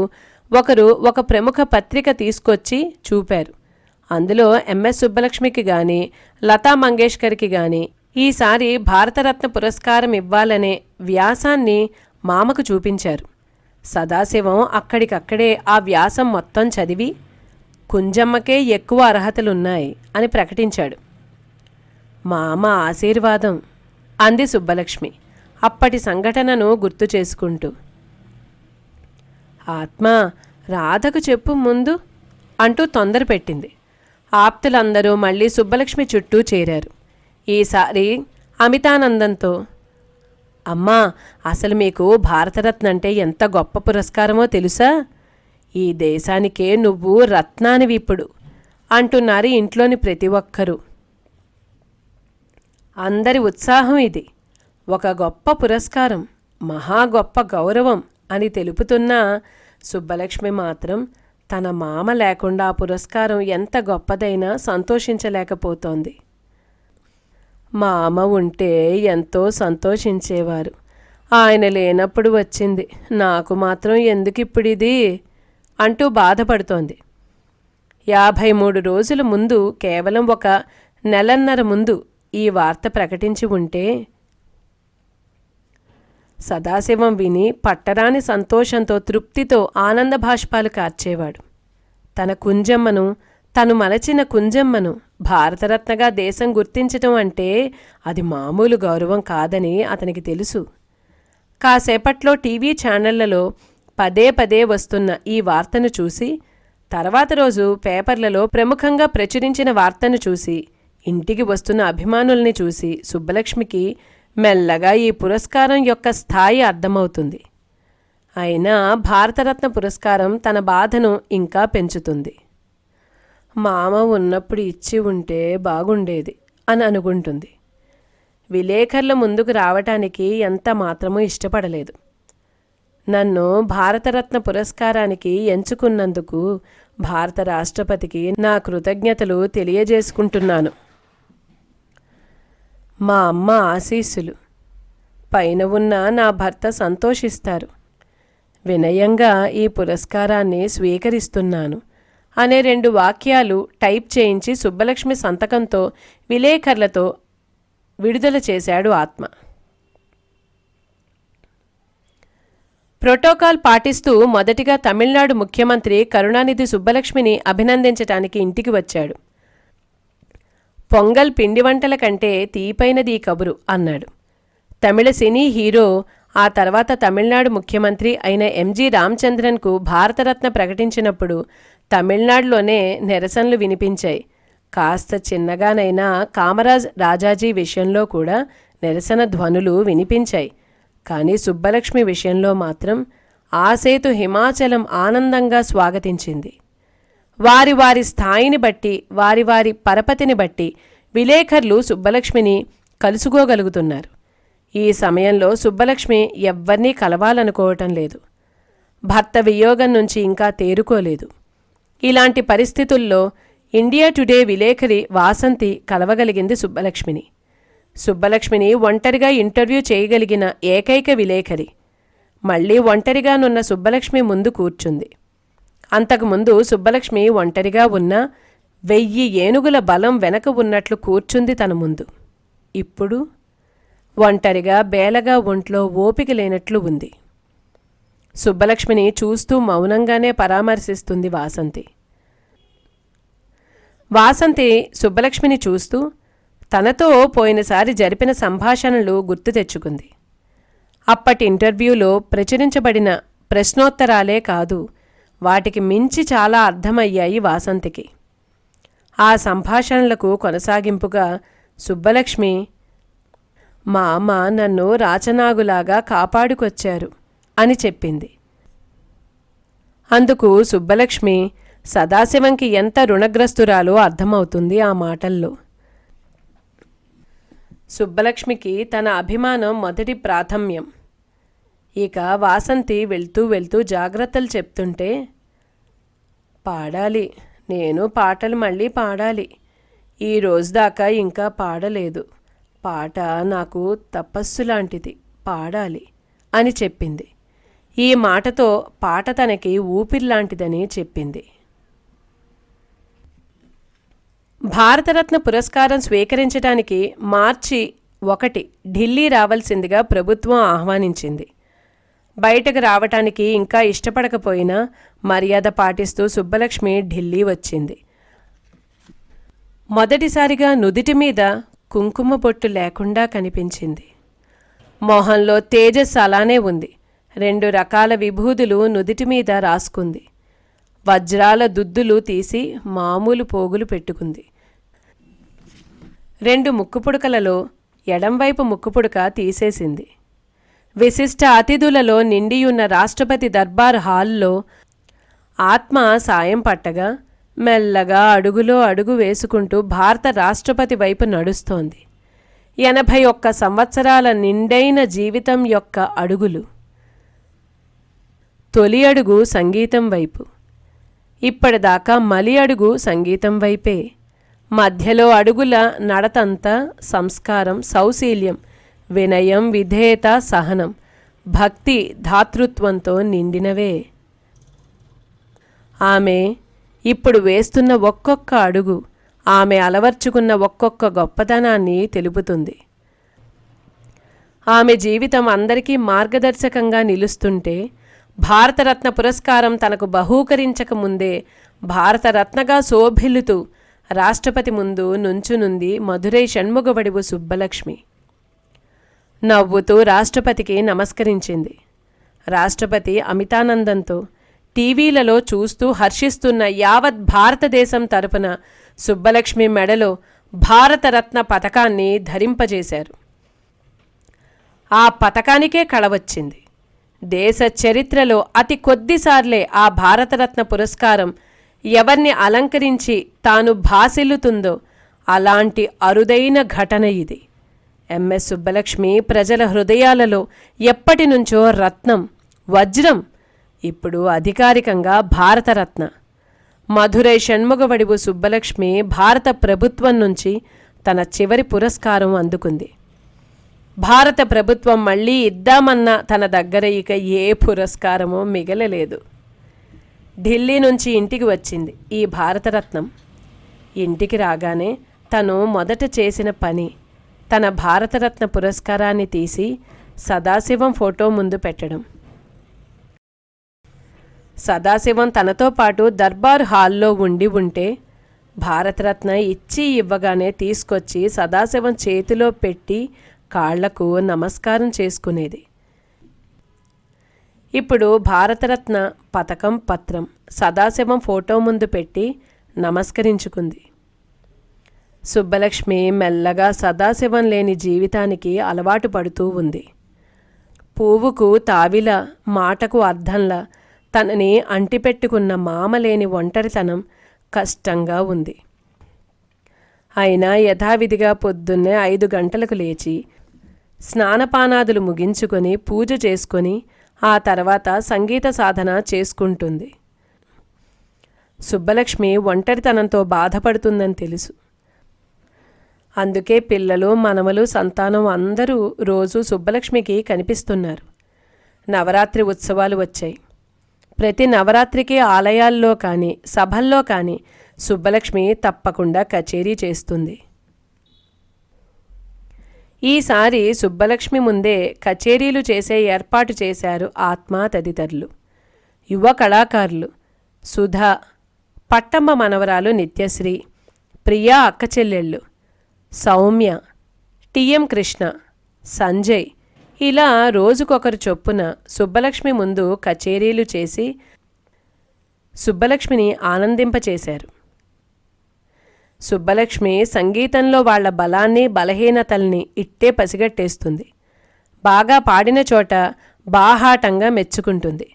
[SPEAKER 1] ఒకరు ఒక ప్రముఖ పత్రిక తీసుకొచ్చి చూపారు. అందులో ఎంఎస్ సుబ్బలక్ష్మికి గాని, లతా మంగేష్కర్కి గాని ఈసారి భారతరత్న పురస్కారం ఇవ్వాలనే వ్యాసాన్ని మామకు చూపించారు. సదాశివం అక్కడికక్కడే ఆ వ్యాసం మొత్తం చదివి కుంజమ్మకే ఎక్కువ అర్హతలున్నాయి అని ప్రకటించాడు. మామ ఆశీర్వాదం అంది సుబ్బలక్ష్మి అప్పటి సంఘటనను గుర్తు చేసుకుంటూ. ఆత్మ, రాధకు చెప్పు ముందు అంటూ తొందర పెట్టింది. ఆప్తులందరూ మళ్ళీ సుబ్బలక్ష్మి చుట్టూ చేరారు. ఈసారి అమితానందంతో, అమ్మా, అసలు మీకు భారతరత్న అంటే ఎంత గొప్ప పురస్కారమో తెలుసా? ఈ దేశానికే నువ్వు రత్నానివి ఇప్పుడు అంటున్నారు ఇంట్లోని ప్రతి ఒక్కరూ. అందరి ఉత్సాహం ఇది. ఒక గొప్ప పురస్కారం, మహా గొప్ప గౌరవం అని తెలుపుతున్నా సుబ్బలక్ష్మి మాత్రం తన మామ లేకుండా ఆ పురస్కారం ఎంత గొప్పదైనా సంతోషించలేకపోతోంది. మామ ఉంటే ఎంతో సంతోషించేవారు. ఆయన లేనప్పుడు వచ్చింది, నాకు మాత్రం ఎందుకిప్పుడిది అంటూ బాధపడుతోంది. 53 రోజుల ముందు, కేవలం ఒక నెలన్నర ముందు ఈ వార్త ప్రకటించి ఉంటే సదాశివం విని పట్టరాని సంతోషంతో, తృప్తితో ఆనంద భాష్పాలు కార్చేవాడు. తన కుంజమ్మను, తను మలచిన కుంజమ్మను భారతరత్నగా దేశం గుర్తించటం అంటే అది మామూలు గౌరవం కాదని అతనికి తెలుసు. కాసేపట్లో టీవీ ఛానళ్లలో పదే పదే వస్తున్న ఈ వార్తను చూసి, తర్వాత రోజు పేపర్లలో ప్రముఖంగా ప్రచురించిన వార్తను చూసి, ఇంటికి వస్తున్న అభిమానుల్ని చూసి సుబ్బలక్ష్మికి మెల్లగా ఈ పురస్కారం యొక్క స్థాయి అర్థమవుతుంది. అయినా భారతరత్న పురస్కారం తన బాధను ఇంకా పెంచుతుంది. మామ ఉన్నప్పుడు ఇచ్చి ఉంటే బాగుండేది అని అనుకుంటుంది. విలేకరుల ముందుకు రావటానికి ఎంత మాత్రమూ ఇష్టపడలేదు. నన్ను భారతరత్న పురస్కారానికి ఎంచుకున్నందుకు భారత రాష్ట్రపతికి నా కృతజ్ఞతలు తెలియజేసుకుంటున్నాను. మా అమ్మ ఆశీస్సులు, పైన ఉన్న నా భర్త సంతోషిస్తారు. వినయంగా ఈ పురస్కారాన్ని స్వీకరిస్తున్నాను అనే 2 వాక్యాలు టైప్ చేయించి సుబ్బలక్ష్మి సంతకంతో విలేకరులతో విడుదల చేశాడు ఆత్మ. ప్రోటోకాల్ పాటిస్తూ మొదటిగా తమిళనాడు ముఖ్యమంత్రి కరుణానిధి సుబ్బలక్ష్మిని అభినందించటానికి ఇంటికి వచ్చాడు. పొంగల్ పిండి వంటల కంటే తీపైనది ఈ కబురు అన్నాడు. తమిళ సినీ హీరో, ఆ తర్వాత తమిళనాడు ముఖ్యమంత్రి అయిన ఎంజి రామచంద్రన్కు భారతరత్న ప్రకటించినప్పుడు తమిళనాడులోనే నిరసనలు వినిపించాయి. కాస్త చిన్నగానైనా కామరాజ్ రాజాజీ విషయంలో కూడా నిరసన ధ్వనులు వినిపించాయి. కానీ సుబ్బలక్ష్మి విషయంలో మాత్రం ఆసేతు హిమాచలం ఆనందంగా స్వాగతించింది. వారి వారి స్థాయిని బట్టి, వారి వారి పరపతిని బట్టి విలేకరులు సుబ్బలక్ష్మిని కలుసుకోగలుగుతున్నారు. ఈ సమయంలో సుబ్బలక్ష్మి ఎవ్వరినీ కలవాలనుకోవటం లేదు. భర్త వియోగం నుంచి ఇంకా తేరుకోలేదు. ఇలాంటి పరిస్థితుల్లో ఇండియా టుడే విలేకరి వాసంతి కలవగలిగింది సుబ్బలక్ష్మిని. సుబ్బలక్ష్మిని ఒంటరిగా ఇంటర్వ్యూ చేయగలిగిన ఏకైక విలేకరి. మళ్లీ ఒంటరిగానున్న సుబ్బలక్ష్మి ముందు కూర్చుంది. అంతకుముందు సుబ్బలక్ష్మి ఒంటరిగా ఉన్నా 1000 ఏనుగుల బలం వెనక ఉన్నట్లు కూర్చుంది తన ముందు. ఇప్పుడు ఒంటరిగా బేలగా ఒంట్లో ఓపిక లేనట్లు ఉంది. సుబ్బలక్ష్మిని చూస్తూ మౌనంగానే పరామర్శిస్తుంది వాసంతి. వాసంతి సుబ్బలక్ష్మిని చూస్తూ తనతో పోయినసారి జరిపిన సంభాషణలు గుర్తు తెచ్చుకుంది. అప్పటి ఇంటర్వ్యూలో ప్రచురించబడిన ప్రశ్నోత్తరాలే కాదు, వాటికి మించి చాలా అర్థమయ్యాయి వాసంతికి. ఆ సంభాషణలకు కొనసాగింపుగా సుబ్బలక్ష్మి, మా అమ్మ నన్ను రాచనాగులాగా కాపాడుకొచ్చారు అని చెప్పింది. అందుకు సుబ్బలక్ష్మి సదాశివంకి ఎంత రుణగ్రస్తురాలో అర్థమవుతుంది ఆ మాటల్లో. సుబ్బలక్ష్మికి తన అభిమానం మొదటి ప్రాథమ్యం. ఇక వాసంతి వెళ్తూ వెళ్తూ జాగ్రత్తలు చెప్తుంటే, పాడాలి, నేను పాటలు మళ్ళీ పాడాలి. ఈ రోజు దాకా ఇంకా పాడలేదు. పాట నాకు తపస్సు లాంటిది, పాడాలి అని చెప్పింది. ఈ మాటతో పాట తనకి ఊపిరిలాంటిదని చెప్పింది. భారతరత్న పురస్కారం స్వీకరించడానికి మార్చి 1 ఢిల్లీ రావాల్సిందిగా ప్రభుత్వం ఆహ్వానించింది. బయటకు రావటానికి ఇంకా ఇష్టపడకపోయినా మర్యాద పాటిస్తూ సుబ్బలక్ష్మి ఢిల్లీ వచ్చింది. మొదటిసారిగా నుదిటి మీద కుంకుమ బొట్టు లేకుండా కనిపించింది. మొహంలో తేజస్సు అలానే ఉంది. 2 రకాల విభూదులు నుదిటి మీద రాసుకుంది. వజ్రాల దుద్దులు తీసి మామూలు పోగులు పెట్టుకుంది. 2 ముక్కుపుడకలలో ఎడంవైపు ముక్కుపుడక తీసేసింది. విశిష్ట అతిథులలో నిండియున్న రాష్ట్రపతి దర్బార్ హాల్లో ఆత్మ సాయం పట్టగా మెల్లగా అడుగులో అడుగు వేసుకుంటూ భారత రాష్ట్రపతి వైపు నడుస్తోంది. 81 సంవత్సరాల నిండైన జీవితం యొక్క అడుగులు. తొలి అడుగు సంగీతం వైపు. ఇప్పటిదాకా మలి అడుగు సంగీతం వైపే. మధ్యలో అడుగుల నడతంతా సంస్కారం, సౌశీల్యం, వినయం, విధేయత, సహనం, భక్తి, ధాతృత్వంతో నిండినవే. ఆమె ఇప్పుడు వేస్తున్న ఒక్కొక్క అడుగు ఆమె అలవర్చుకున్న ఒక్కొక్క గొప్పదనాన్ని తెలుపుతుంది. ఆమె జీవితం అందరికీ మార్గదర్శకంగా నిలుస్తుంటే భారతరత్న పురస్కారం తనకు బహూకరించకముందే భారతరత్నగా శోభిల్లుతూ రాష్ట్రపతి ముందు నుంచునుంది మధురై షణ్ముగవడివు సుబ్బలక్ష్మి. నవ్వుతూ రాష్ట్రపతికి నమస్కరించింది. రాష్ట్రపతి అమితానందంతో టీవీలలో చూస్తూ హర్షిస్తున్న యావత్ భారతదేశం తరపున సుబ్బలక్ష్మి మెడలో భారతరత్న పతకాన్ని ధరింపజేశారు. ఆ పతకానికే కళ వచ్చింది. దేశ చరిత్రలో అతి కొద్దిసార్లే ఆ భారతరత్న పురస్కారం ఎవర్ని అలంకరించి తాను భాసిల్లుతుందో అలాంటి అరుదైన ఘటన ఇది. ఎంఎస్ సుబ్బలక్ష్మి ప్రజల హృదయాలలో ఎప్పటినుంచో రత్నం, వజ్రం, ఇప్పుడు అధికారికంగా భారతరత్న. మధురై షణ్ముగవడివు సుబ్బలక్ష్మి భారత ప్రభుత్వం నుంచి తన చివరి పురస్కారం అందుకుంది. భారత ప్రభుత్వం మళ్ళీ ఇద్దామన్న తన దగ్గర ఇక ఏ పురస్కారమో మిగలలేదు. ఢిల్లీ నుంచి ఇంటికి వచ్చింది ఈ భారతరత్నం. ఇంటికి రాగానే తను మొదట చేసిన పని తన భారతరత్న పురస్కారాన్ని తీసి సదాశివం ఫోటో ముందు పెట్టడం. సదాశివం తనతో పాటు దర్బార్ హాల్లో ఉంటే భారతరత్న ఇచ్చి ఇవ్వగానే తీసుకొచ్చి సదాశివం చేతిలో పెట్టి కాళ్లకు నమస్కారం చేసుకునేది. ఇప్పుడు భారతరత్న పతకం, పత్రం సదాశివం ఫోటో ముందు పెట్టి నమస్కరించుకుంది. సుబ్బలక్ష్మి మెల్లగా సదాశివం లేని జీవితానికి అలవాటు పడుతూ ఉంది. పువ్వుకు తావిలా, మాటకు అర్థంలా తనని అంటిపెట్టుకున్న మామలేని ఒంటరితనం కష్టంగా ఉంది. అయినా యథావిధిగా పొద్దున్నే 5 గంటలకు లేచి స్నానపానాదులు ముగించుకొని పూజ చేసుకొని ఆ తర్వాత సంగీత సాధన చేసుకుంటుంది. సుబ్బలక్ష్మి ఒంటరితనంతో బాధపడుతుందని తెలుసు. అందుకే పిల్లలు, మనవలు, సంతానం అందరూ రోజు సుబ్బలక్ష్మికి కనిపిస్తున్నారు. నవరాత్రి ఉత్సవాలు వచ్చాయి. ప్రతి నవరాత్రికి ఆలయాల్లో కానీ సభల్లో కానీ సుబ్బలక్ష్మి తప్పకుండా కచేరీ చేస్తుంది. ఈసారి సుబ్బలక్ష్మి ముందే కచేరీలు చేసే ఏర్పాటు చేశారు ఆత్మ తదితరులు. యువ కళాకారులు సుధా, పట్టమ్మ మనవరాలు నిత్యశ్రీ, ప్రియా అక్క చెల్లెళ్ళు, సౌమ్య, టిఎం కృష్ణ, సంజయ్ ఇలా రోజుకొకరు చొప్పున సుబ్బలక్ష్మి ముందు కచేరీలు చేసి సుబ్బలక్ష్మిని ఆనందింపచేశారు. సుబ్బలక్ష్మి సంగీతంలో వాళ్ల బలాన్ని, బలహీనతల్ని ఇట్టే పసిగట్టేస్తుంది. బాగా పాడిన చోట బాహాటంగా మెచ్చుకుంటుంది.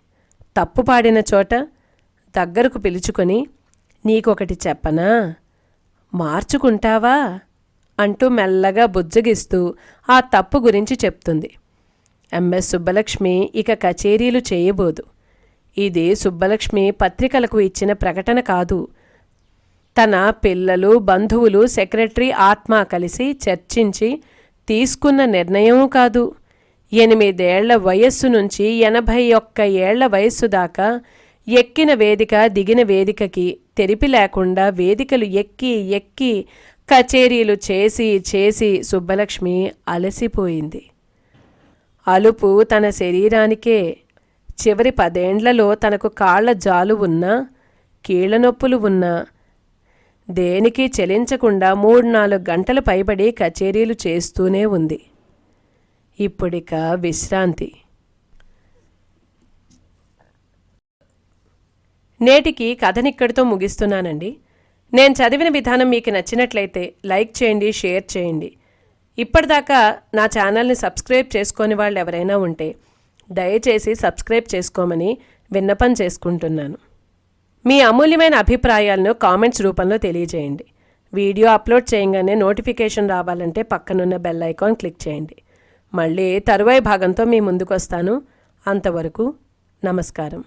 [SPEAKER 1] తప్పు పాడిన చోట దగ్గరకు పిలుచుకొని, నీకొకటి చెప్పనా, మార్చుకుంటావా అంటూ మెల్లగా బుజ్జగిస్తూ ఆ తప్పు గురించి చెప్తుంది. ఎంఎస్ సుబ్బలక్ష్మి ఇక కచేరీలు చేయబోదు. ఇది సుబ్బలక్ష్మి పత్రికలకు ఇచ్చిన ప్రకటన కాదు. తన పిల్లలు, బంధువులు, సెక్రటరీ ఆత్మ కలిసి చర్చించి తీసుకున్న నిర్ణయం కాదు. 8 ఏళ్ల వయస్సు నుంచి 81 ఏళ్ల వయస్సు దాకా ఎక్కిన వేదిక, దిగిన వేదికకి తెరిపి లేకుండా వేదికలు ఎక్కి ఎక్కి కచేరీలు చేసి చేసి సుబ్బలక్ష్మి అలసిపోయింది. అలుపు తన శరీరానికే. చివరి 10 ఏండ్లలో తనకు కాళ్ల జాలు ఉన్నా, కీళ్ల నొప్పులు ఉన్నా దేనికి చెలించకుండా 3-4 గంటలు పైబడి కచేరీలు చేస్తూనే ఉంది. ఇప్పుడిక విశ్రాంతి. నేటికి కథనిక్కడితో ముగిస్తున్నానండి. నేను చదివిన విధానం మీకు నచ్చినట్లయితే లైక్ చేయండి, షేర్ చేయండి. ఇప్పటిదాకా నా ఛానల్ని సబ్స్క్రైబ్ చేసుకొని వాళ్ళు ఎవరైనా ఉంటే దయచేసి సబ్స్క్రైబ్ చేసుకోమని విన్నపం చేసుకుంటున్నాను. మీ అమూల్యమైన అభిప్రాయాలను కామెంట్స్ రూపంలో తెలియజేయండి. వీడియో అప్లోడ్ చేయగానే నోటిఫికేషన్ రావాలంటే పక్కనున్న బెల్ ఐకాన్ క్లిక్ చేయండి. మళ్ళీ తరువాయి భాగంతో మీ ముందుకు వస్తాను. అంతవరకు నమస్కారం.